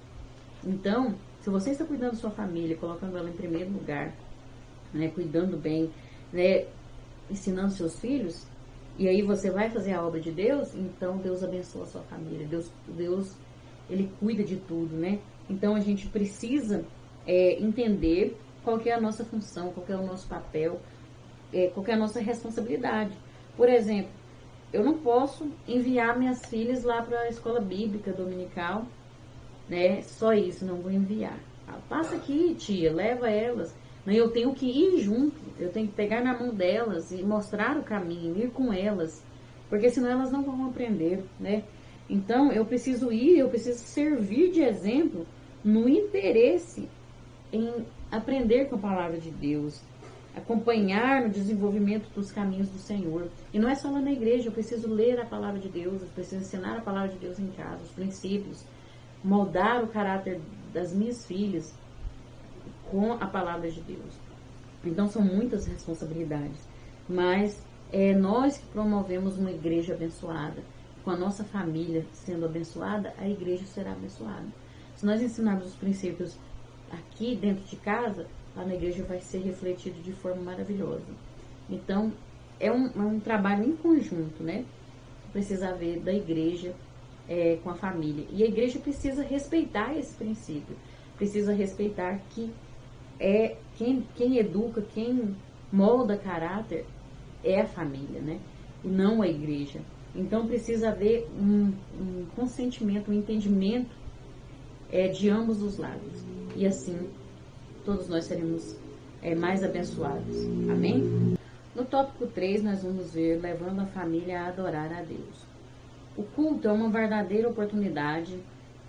Então, se você está cuidando da sua família, colocando ela em primeiro lugar, né, cuidando bem, né, ensinando seus filhos, e aí você vai fazer a obra de Deus, então Deus abençoa a sua família. Deus ele cuida de tudo, né? Então a gente precisa entender qual que é a nossa função, qual que é o nosso papel, qual que é a nossa responsabilidade. Por exemplo, eu não posso enviar minhas filhas lá para a escola bíblica dominical, né? Só isso, não vou enviar. Passa aqui, tia, leva elas. Eu tenho que ir junto, eu tenho que pegar na mão delas e mostrar o caminho, ir com elas, porque senão elas não vão aprender, né? Então, eu preciso ir, eu preciso servir de exemplo no interesse em aprender com a palavra de Deus, acompanhar no desenvolvimento dos caminhos do Senhor. E não é só lá na igreja, eu preciso ler a palavra de Deus, eu preciso ensinar a palavra de Deus em casa, os princípios, moldar o caráter das minhas filhas com a palavra de Deus. Então são muitas responsabilidades, mas é nós que promovemos uma igreja abençoada. Com a nossa família sendo abençoada, a igreja será abençoada. Se nós ensinarmos os princípios aqui dentro de casa, lá na igreja vai ser refletido de forma maravilhosa. Então é um trabalho em conjunto, né? Precisa haver da igreja com a família. E a igreja precisa respeitar esse princípio. Precisa respeitar que quem educa, quem molda caráter é a família, né? E não a igreja. Então precisa haver um consentimento, um entendimento de ambos os lados. E assim todos nós seremos mais abençoados. Amém? No tópico 3 nós vamos ver levando a família a adorar a Deus. O culto é uma verdadeira oportunidade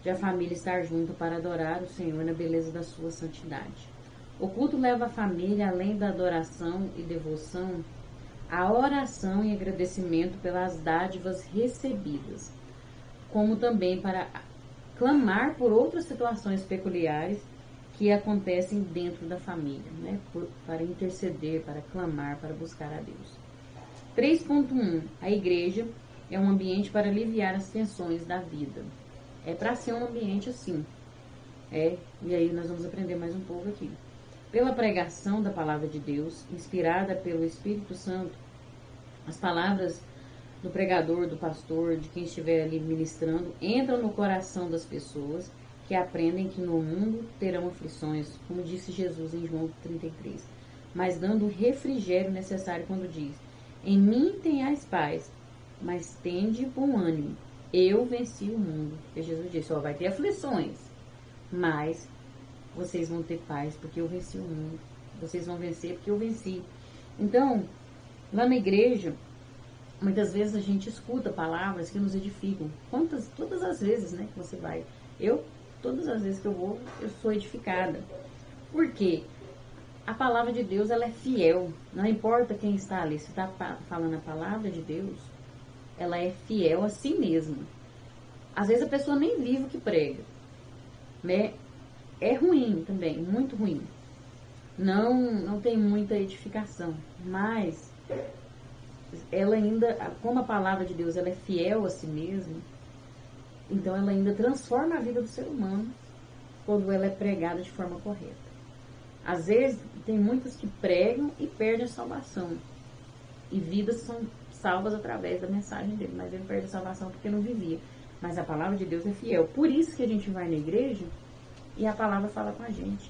de a família estar junto para adorar o Senhor na beleza da sua santidade. O culto leva a família, além da adoração e devoção, à oração e agradecimento pelas dádivas recebidas, como também para clamar por outras situações peculiares que acontecem dentro da família, né? Para interceder, para clamar, para buscar a Deus. 3.1. A igreja é um ambiente para aliviar as tensões da vida. É para ser um ambiente assim. E aí nós vamos aprender mais um pouco aqui. Pela pregação da palavra de Deus, inspirada pelo Espírito Santo, as palavras do pregador, do pastor, de quem estiver ali ministrando, entram no coração das pessoas que aprendem que no mundo terão aflições, como disse Jesus em João 33, mas dando o refrigério necessário quando diz: em mim tenhais paz, mas tende bom ânimo, eu venci o mundo. Porque Jesus disse: vai ter aflições, mas vocês vão ter paz, porque eu venci o mundo. Vocês vão vencer porque eu venci. Então, lá na igreja, muitas vezes a gente escuta palavras que nos edificam. Todas as vezes, né, que você vai. Todas as vezes que eu vou, eu sou edificada. Por quê? A palavra de Deus, ela é fiel. Não importa quem está ali, se está falando a palavra de Deus, ela é fiel a si mesma. Às vezes a pessoa nem vive o que prega, né? É ruim também, muito ruim. Não tem muita edificação, mas ela ainda, como a palavra de Deus ela é fiel a si mesma, então ela ainda transforma a vida do ser humano quando ela é pregada de forma correta. Às vezes tem muitos que pregam e perdem a salvação, e vidas são salvas através da mensagem dele, mas ele perde a salvação porque não vivia. Mas a palavra de Deus é fiel. Por isso que a gente vai na igreja e a palavra fala com a gente.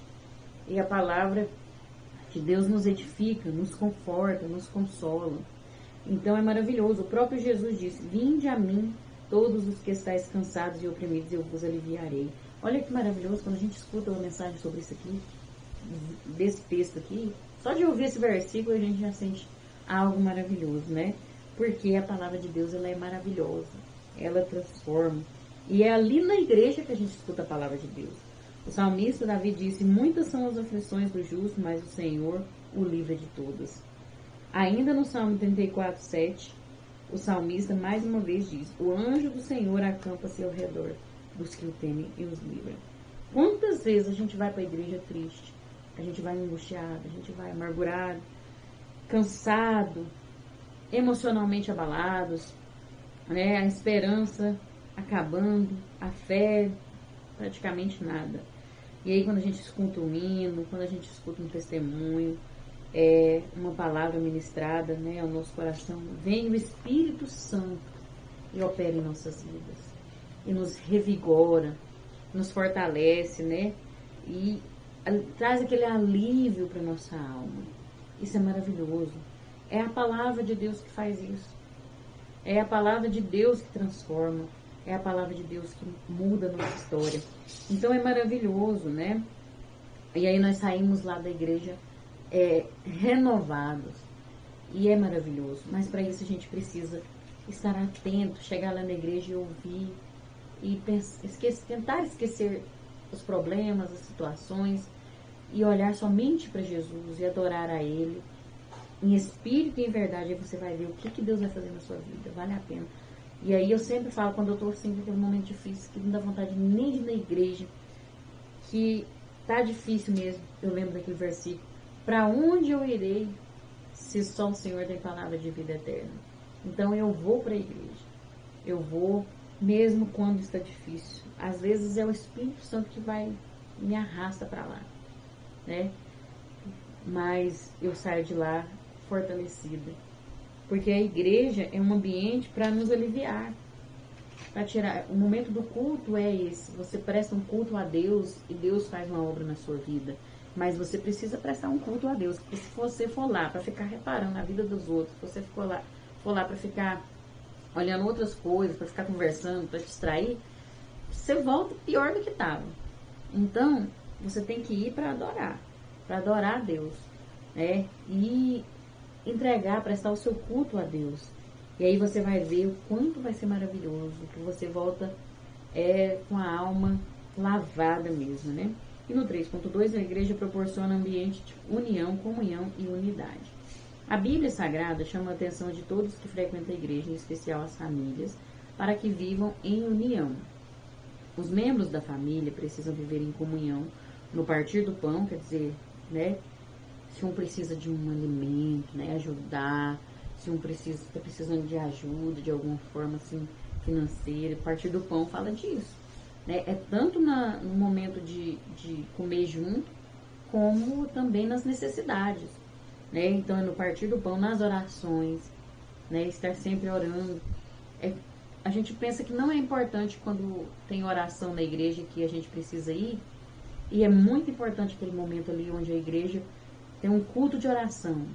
E a palavra de Deus nos edifica, nos conforta, nos consola. Então é maravilhoso. O próprio Jesus disse: vinde a mim, todos os que estáis cansados e oprimidos, eu vos aliviarei. Olha que maravilhoso quando a gente escuta uma mensagem sobre isso aqui, desse texto aqui. Só de ouvir esse versículo a gente já sente algo maravilhoso, né? Porque a palavra de Deus, ela é maravilhosa, ela transforma. E é ali na igreja que a gente escuta a palavra de Deus. O salmista Davi disse: muitas são as aflições do justo, mas o Senhor o livra de todas. Ainda no Salmo 34, 7, o salmista mais uma vez diz: o anjo do Senhor acampa-se ao redor dos que o temem e os livra. Quantas vezes a gente vai para a igreja triste, a gente vai angustiado, a gente vai amargurado, cansado, emocionalmente abalados, né? A esperança acabando, a fé praticamente nada. E aí quando a gente escuta um hino, quando a gente escuta um testemunho, uma palavra ministrada, né, ao nosso coração, vem o Espírito Santo e opera em nossas vidas, e nos revigora, nos fortalece, né, e traz aquele alívio para nossa alma. Isso é maravilhoso. É a palavra de Deus que faz isso. É a palavra de Deus que transforma. É a palavra de Deus que muda a nossa história. Então é maravilhoso, né? E aí nós saímos lá da igreja renovados. E é maravilhoso. Mas para isso a gente precisa estar atento, chegar lá na igreja e ouvir. E tentar esquecer os problemas, as situações. E olhar somente para Jesus e adorar a Ele. Em espírito e em verdade, aí você vai ver o que Deus vai fazer na sua vida. Vale a pena. E aí eu sempre falo, quando eu estou assim, naquele momento difícil, que não dá vontade nem de ir na igreja, que tá difícil mesmo, eu lembro daquele versículo: para onde eu irei se só o Senhor tem palavra de vida eterna? Então eu vou para a igreja. Eu vou mesmo quando está difícil. Às vezes é o Espírito Santo que me arrasta para lá, né? Mas eu saio de lá fortalecida. Porque a igreja é um ambiente para nos aliviar. Para tirar. O momento do culto é esse. Você presta um culto a Deus e Deus faz uma obra na sua vida. Mas você precisa prestar um culto a Deus. Porque se você for lá para ficar reparando na vida dos outros, se você for lá para ficar olhando outras coisas, para ficar conversando, para distrair, você volta pior do que estava. Então, você tem que ir para adorar a Deus, né? E entregar, prestar o seu culto a Deus. E aí você vai ver o quanto vai ser maravilhoso, que você volta com a alma lavada mesmo, né? E no 3.2, a igreja proporciona ambiente de união, comunhão e unidade. A Bíblia Sagrada chama a atenção de todos que frequentam a igreja, em especial as famílias, para que vivam em união. Os membros da família precisam viver em comunhão no partir do pão, quer dizer, né? Se um precisa de um alimento, né, ajudar, se um está precisando de ajuda de alguma forma assim, financeira, partir do pão fala disso, né? É tanto no momento de comer junto, como também nas necessidades, né? Então, é no partir do pão, nas orações, né? Estar sempre orando. A gente pensa que não é importante quando tem oração na igreja que a gente precisa ir, e é muito importante aquele momento ali onde a igreja tem um culto de oração.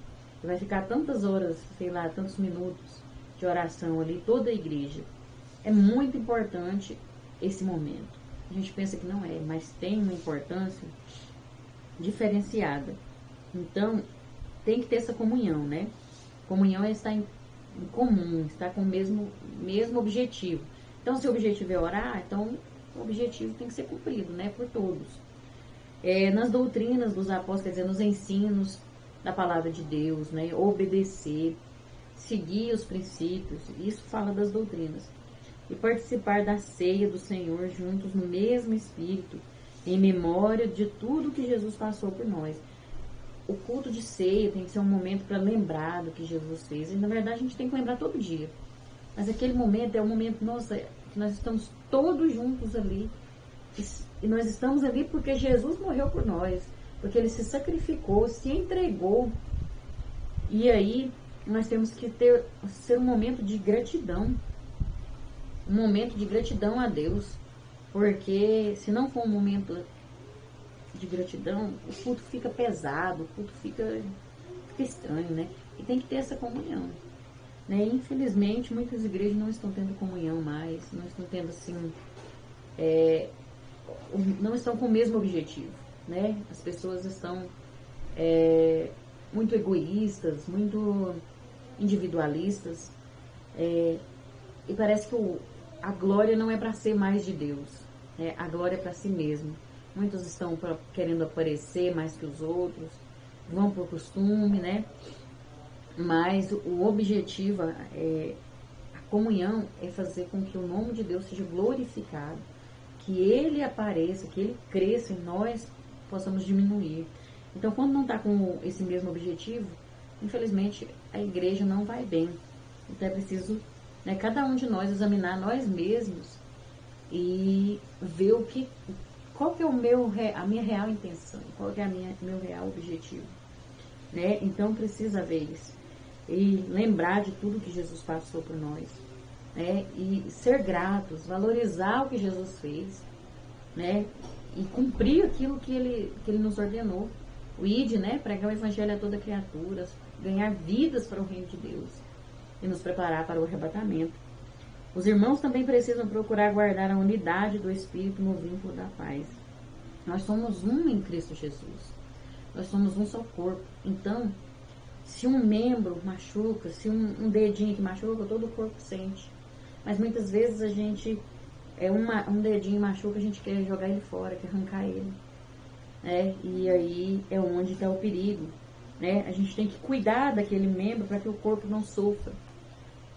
Vai ficar tantas horas, sei lá, tantos minutos de oração ali, toda a igreja. É muito importante esse momento. A gente pensa que não é, mas tem uma importância diferenciada. Então, tem que ter essa comunhão, né? Comunhão é estar em comum, estar com o mesmo objetivo. Então, se o objetivo é orar, então o objetivo tem que ser cumprido, né? Por todos. Nas doutrinas dos apóstolos, quer dizer, nos ensinos da palavra de Deus, né? Obedecer, seguir os princípios, isso fala das doutrinas. E participar da ceia do Senhor juntos no mesmo espírito, em memória de tudo que Jesus passou por nós. O culto de ceia tem que ser um momento para lembrar do que Jesus fez. E na verdade a gente tem que lembrar todo dia. Mas aquele momento é um momento, nossa, que nós estamos todos juntos ali. E nós estamos ali porque Jesus morreu por nós. Porque Ele se sacrificou, se entregou. E aí nós temos que ser um momento de gratidão. Um momento de gratidão a Deus. Porque se não for um momento de gratidão, o culto fica pesado, o culto fica estranho, né? E tem que ter essa comunhão, né? Infelizmente, muitas igrejas não estão tendo comunhão mais, não estão tendo assim, não estão com o mesmo objetivo, né? As pessoas estão muito egoístas, muito individualistas, e parece que a glória não é para ser mais de Deus, né? A glória é para si mesmo. Muitos estão querendo aparecer mais que os outros, vão por costume, né? Mas o objetivo, a comunhão, é fazer com que o nome de Deus seja glorificado, que Ele apareça, que Ele cresça e nós possamos diminuir. Então, quando não está com esse mesmo objetivo, infelizmente, a igreja não vai bem. Então, é preciso, né, cada um de nós examinar nós mesmos e ver qual que é a minha real intenção, qual que é meu real objetivo, né? Então precisa ver isso e lembrar de tudo que Jesus passou por nós, né? E ser gratos, valorizar o que Jesus fez, né? E cumprir aquilo que ele nos ordenou. O ide, né? Pregar o evangelho a toda criatura, ganhar vidas para o reino de Deus e nos preparar para o arrebatamento. Os irmãos também precisam procurar guardar a unidade do Espírito no vínculo da paz. Nós somos um em Cristo Jesus. Nós somos um só corpo. Então, se um membro machuca, se um dedinho que machuca, todo o corpo sente. Mas muitas vezes a gente, um dedinho machuca, a gente quer jogar ele fora, quer arrancar ele. Né? E aí é onde está o perigo. Né? A gente tem que cuidar daquele membro para que o corpo não sofra.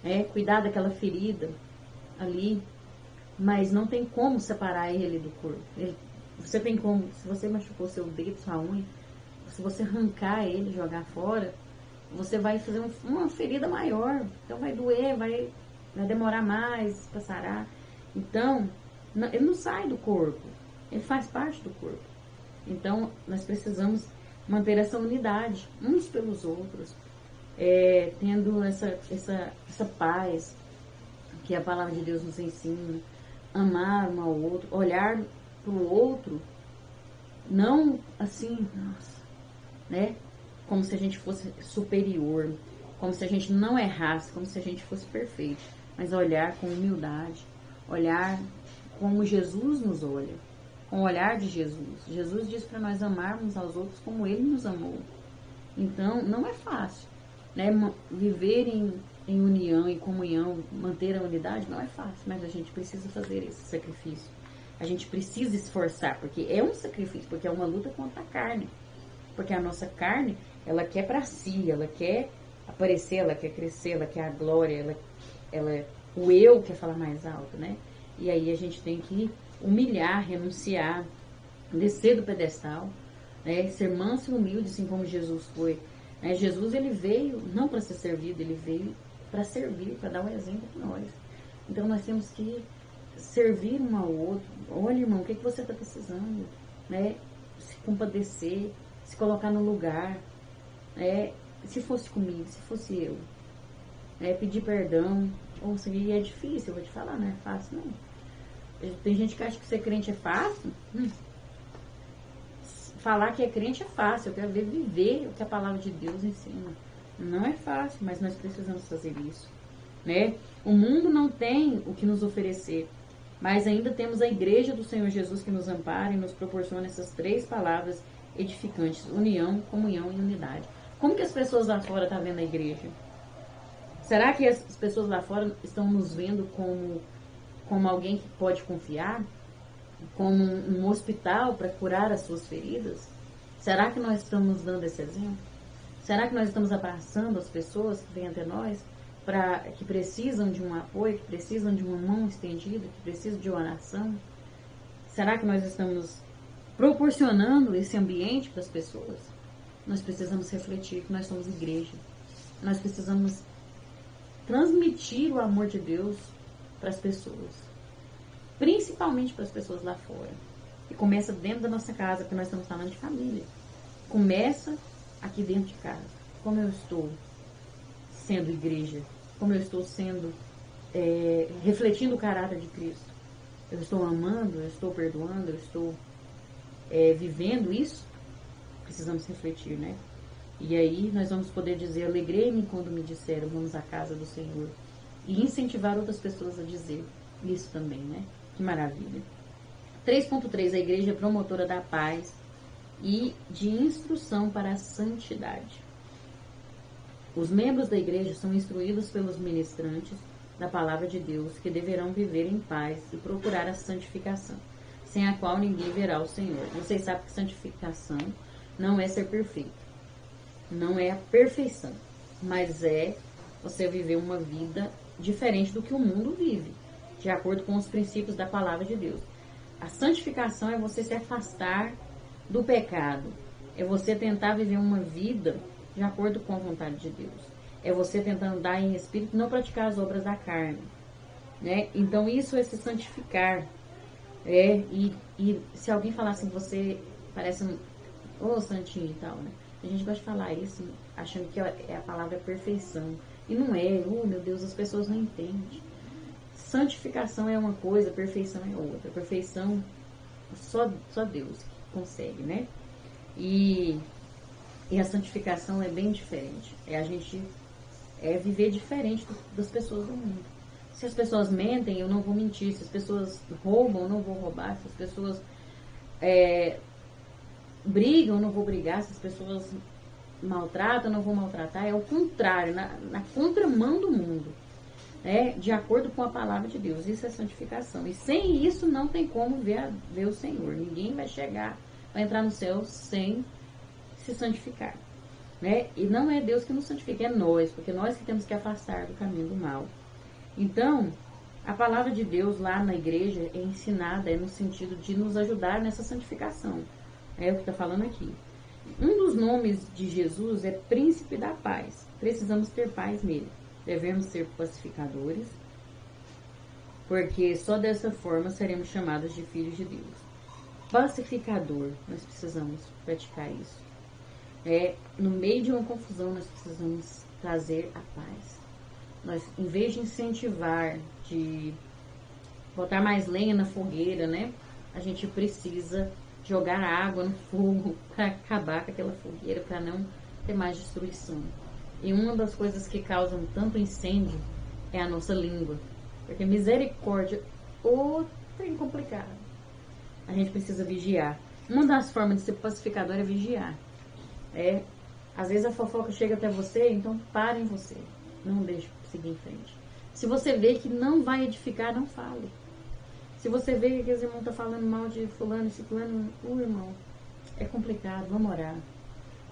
Né? Cuidar daquela ferida ali, mas não tem como separar ele do corpo. Você tem como, se você machucou seu dedo, sua unha, se você arrancar ele, jogar fora, você vai fazer uma ferida maior. Então vai doer, vai demorar mais para sarar. Então, ele não sai do corpo, ele faz parte do corpo. Então, nós precisamos manter essa unidade, uns pelos outros, tendo essa paz que a palavra de Deus nos ensina, amar um ao outro, olhar para o outro, não assim, nossa, né? Como se a gente fosse superior, como se a gente não errasse, como se a gente fosse perfeito, mas olhar com humildade, olhar como Jesus nos olha, com o olhar de Jesus. Jesus diz para nós amarmos aos outros como Ele nos amou. Então, não é fácil, né? Viver em união, em comunhão, manter a unidade, não é fácil, mas a gente precisa fazer esse sacrifício. A gente precisa esforçar, porque é um sacrifício, porque é uma luta contra a carne. Porque a nossa carne, ela quer para si, ela quer aparecer, ela quer crescer, ela quer a glória, o eu quer falar mais alto, né? E aí a gente tem que humilhar, renunciar, descer do pedestal, né? Ser manso e humilde, assim como Jesus foi. Né? Jesus, ele veio não para ser servido, ele veio para servir, para dar um exemplo para nós. Então nós temos que servir um ao outro. Olha, irmão, o que você está precisando? Né? Se compadecer, se colocar no lugar. Se fosse comigo, se fosse eu. Pedir perdão. Ou seja, é difícil, eu vou te falar, não é fácil, não. Tem gente que acha que ser crente é fácil. Falar que é crente é fácil, eu quero ver viver o que a palavra de Deus ensina. Não é fácil, mas nós precisamos fazer isso. Né? O mundo não tem o que nos oferecer, mas ainda temos a igreja do Senhor Jesus que nos ampara e nos proporciona essas 3 palavras edificantes: união, comunhão e unidade. Como que as pessoas lá fora estão vendo a igreja? Será que as pessoas lá fora estão nos vendo como alguém que pode confiar? Como um hospital para curar as suas feridas? Será que nós estamos dando esse exemplo? Será que nós estamos abraçando as pessoas que vêm até nós, que precisam de um apoio, que precisam de uma mão estendida, que precisam de oração? Será que nós estamos proporcionando esse ambiente para as pessoas? Nós precisamos refletir que nós somos igreja. Nós precisamos transmitir o amor de Deus para as pessoas, principalmente para as pessoas lá fora. E começa dentro da nossa casa, porque nós estamos falando de família. Começa aqui dentro de casa. Como eu estou sendo igreja? Como eu estou sendo, refletindo o caráter de Cristo? Eu estou amando, eu estou perdoando, eu estou vivendo isso? Precisamos refletir, né? E aí nós vamos poder dizer: alegrei-me quando me disseram, vamos à casa do Senhor. E incentivar outras pessoas a dizer isso também, né? Que maravilha. 3.3, a igreja é promotora da paz e de instrução para a santidade. Os membros da igreja são instruídos pelos ministrantes da palavra de Deus, que deverão viver em paz e procurar a santificação, sem a qual ninguém verá o Senhor. Vocês sabem que santificação não é ser perfeito, não é a perfeição, mas é você viver uma vida diferente do que o mundo vive, de acordo com os princípios da palavra de Deus. A santificação é você se afastar do pecado, é você tentar viver uma vida de acordo com a vontade de Deus, é você tentar andar em espírito e não praticar as obras da carne, né? Então isso é se santificar. E se alguém falar assim, você parece um santinho e tal, né? A gente gosta de falar isso achando que a palavra é perfeição, e não é. Meu Deus, as pessoas não entendem. Santificação é uma coisa, perfeição é outra. Perfeição só Deus consegue, né? E a santificação é bem diferente. A gente viver diferente das pessoas do mundo. Se as pessoas mentem, eu não vou mentir. Se as pessoas roubam, eu não vou roubar. Se as pessoas brigam, eu não vou brigar. Se as pessoas maltratam, eu não vou maltratar. É o contrário, na contramão do mundo. De acordo com a palavra de Deus. Isso é santificação. E sem isso não tem como ver o Senhor. Ninguém vai entrar no céu sem se santificar. E não é Deus que nos santifica, é nós, porque nós que temos que afastar do caminho do mal. Então, a palavra de Deus lá na igreja é ensinada, no sentido de nos ajudar nessa santificação. É o que está falando aqui. Um dos nomes de Jesus é Príncipe da Paz. Precisamos ter paz nele. Devemos ser pacificadores, porque só dessa forma seremos chamados de filhos de Deus. Pacificador, nós precisamos praticar isso. No meio de uma confusão, nós precisamos trazer a paz. Nós, em vez de incentivar, de botar mais lenha na fogueira, a gente precisa jogar água no fogo para acabar com aquela fogueira, para não ter mais destruição. E uma das coisas que causam tanto incêndio é a nossa língua. Porque misericórdia, outra complicada. A gente precisa vigiar. Uma das formas de ser pacificador é vigiar. Às vezes a fofoca chega até você, então pare em você. Não deixe seguir em frente. Se você vê que não vai edificar, não fale. Se você vê que aquele irmão está falando mal de fulano e ciclano, irmão, é complicado, vamos orar.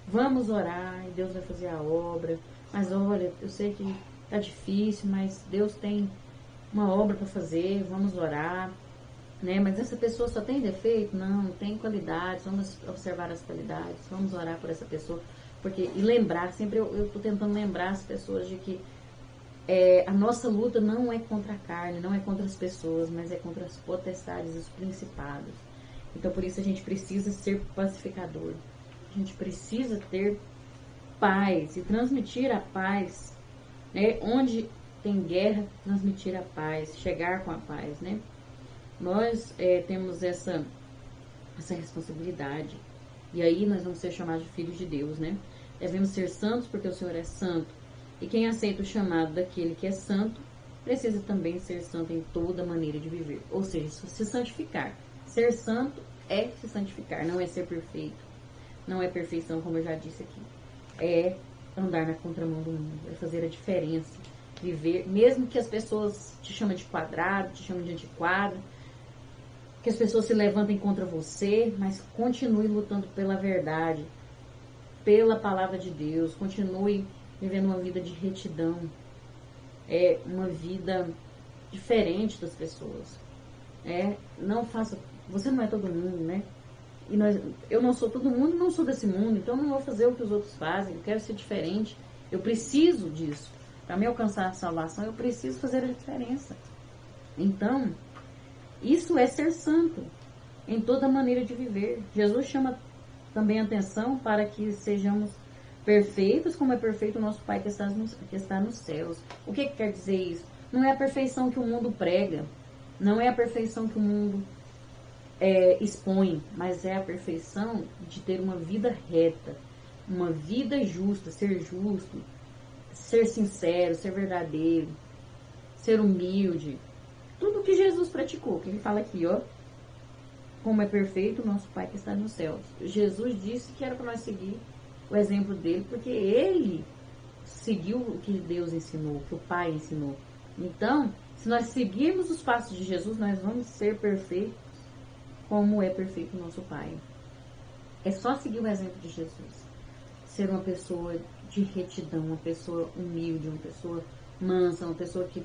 Vamos orar e Deus vai fazer a obra. Mas olha, eu sei que tá difícil, mas Deus tem uma obra para fazer, vamos orar. Mas essa pessoa só tem defeito? Não, tem qualidades, vamos observar as qualidades, vamos orar por essa pessoa. E lembrar, sempre eu estou tentando lembrar as pessoas de que a nossa luta não é contra a carne, não é contra as pessoas, mas é contra as potestades e os principados. Então, por isso, a gente precisa ser pacificador. A gente precisa ter paz e transmitir a paz, né? Onde tem guerra, transmitir a paz, chegar com a paz, né? Nós temos essa responsabilidade. E aí nós vamos ser chamados de filhos de Deus, né? Devemos ser santos porque o Senhor é santo. E quem aceita o chamado daquele que é santo, precisa também ser santo em toda maneira de viver. Ou seja, se santificar. Ser santo é se santificar, não é ser perfeito. Não é perfeição, como eu já disse aqui. É andar na contramão do mundo, é fazer a diferença. Viver, mesmo que as pessoas te chamem de quadrado, te chamem de antiquado, que as pessoas se levantem contra você, mas continue lutando pela verdade, pela palavra de Deus, continue vivendo uma vida de retidão, uma vida diferente das pessoas. Não faça, você não é todo mundo, né? E eu não sou todo mundo, não sou desse mundo, então não vou fazer o que os outros fazem, eu quero ser diferente, eu preciso disso. Para me alcançar a salvação, eu preciso fazer a diferença. Então, isso é ser santo em toda maneira de viver. Jesus chama também atenção para que sejamos perfeitos, como é perfeito o nosso Pai que está nos céus. O que quer dizer isso? Não é a perfeição que o mundo prega, não é a perfeição que o mundo expõe, mas é a perfeição de ter uma vida reta, uma vida justa, ser justo, ser sincero, ser verdadeiro, ser humilde. Tudo que Jesus praticou, que ele fala aqui, ó. Como é perfeito o nosso Pai que está nos céus. Jesus disse que era para nós seguir o exemplo dele, porque ele seguiu o que Deus ensinou, o que o Pai ensinou. Então, se nós seguirmos os passos de Jesus, nós vamos ser perfeitos como é perfeito o nosso Pai. É só seguir o exemplo de Jesus. Ser uma pessoa de retidão, uma pessoa humilde, uma pessoa mansa, uma pessoa que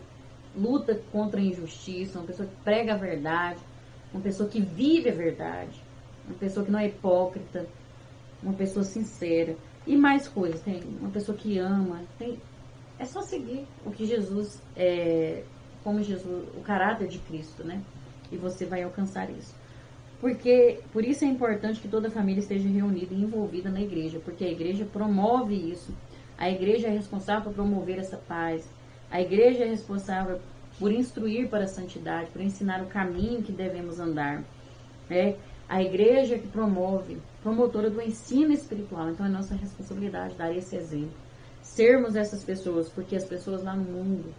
luta contra a injustiça, uma pessoa que prega a verdade, uma pessoa que vive a verdade, uma pessoa que não é hipócrita, uma pessoa sincera. E mais coisas, tem uma pessoa que ama, é só seguir o que Jesus, como Jesus, o caráter de Cristo, né? E você vai alcançar isso. Por isso é importante que toda a família esteja reunida e envolvida na igreja, porque a igreja promove isso. A igreja é responsável por promover essa paz. A igreja é responsável por instruir para a santidade, por ensinar o caminho que devemos andar. A igreja que promotora do ensino espiritual. Então é nossa responsabilidade dar esse exemplo. Sermos essas pessoas, porque as pessoas lá no mundo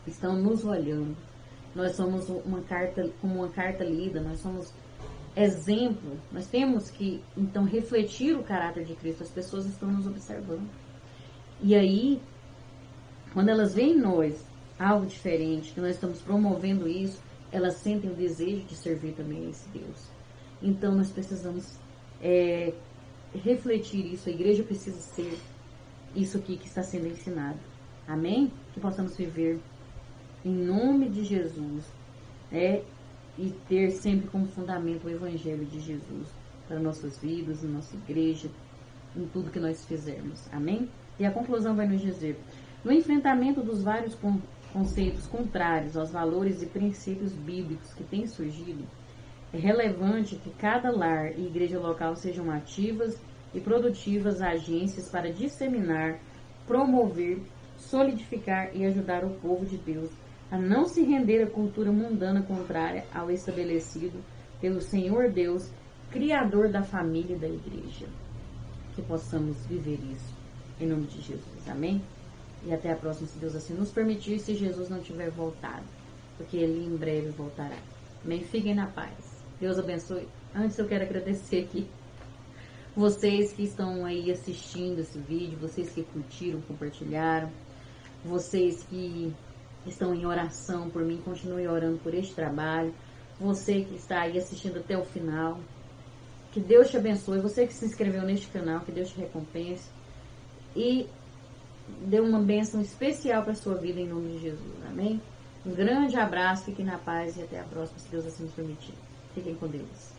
estão nos olhando. Nós somos como uma carta lida, nós somos exemplo. Nós temos que, então, refletir o caráter de Cristo. As pessoas estão nos observando. E aí, quando elas veem em nós algo diferente, que nós estamos promovendo isso, elas sentem o desejo de servir também a esse Deus. Então, nós precisamos refletir isso. A igreja precisa ser isso aqui que está sendo ensinado. Amém? Que possamos viver em nome de Jesus, e ter sempre como fundamento o Evangelho de Jesus para nossas vidas, na nossa igreja, em tudo que nós fizermos. Amém? E a conclusão vai nos dizer: no enfrentamento dos vários conceitos contrários aos valores e princípios bíblicos que têm surgido, é relevante que cada lar e igreja local sejam ativas e produtivas agências para disseminar, promover, solidificar e ajudar o povo de Deus a não se render à cultura mundana contrária ao estabelecido pelo Senhor Deus, Criador da família e da igreja. Que possamos viver isso, em nome de Jesus. Amém? E até a próxima, se Deus assim nos permitir, se Jesus não tiver voltado, porque Ele em breve voltará. Amém? Fiquem na paz. Deus abençoe. Antes eu quero agradecer aqui vocês que estão aí assistindo esse vídeo, vocês que curtiram, compartilharam, vocês que estão em oração por mim, continue orando por este trabalho. Você que está aí assistindo até o final, que Deus te abençoe. Você que se inscreveu neste canal, que Deus te recompense e dê uma bênção especial para a sua vida em nome de Jesus. Amém? Um grande abraço, fiquem na paz e até a próxima, se Deus assim nos permitir. Fiquem com Deus.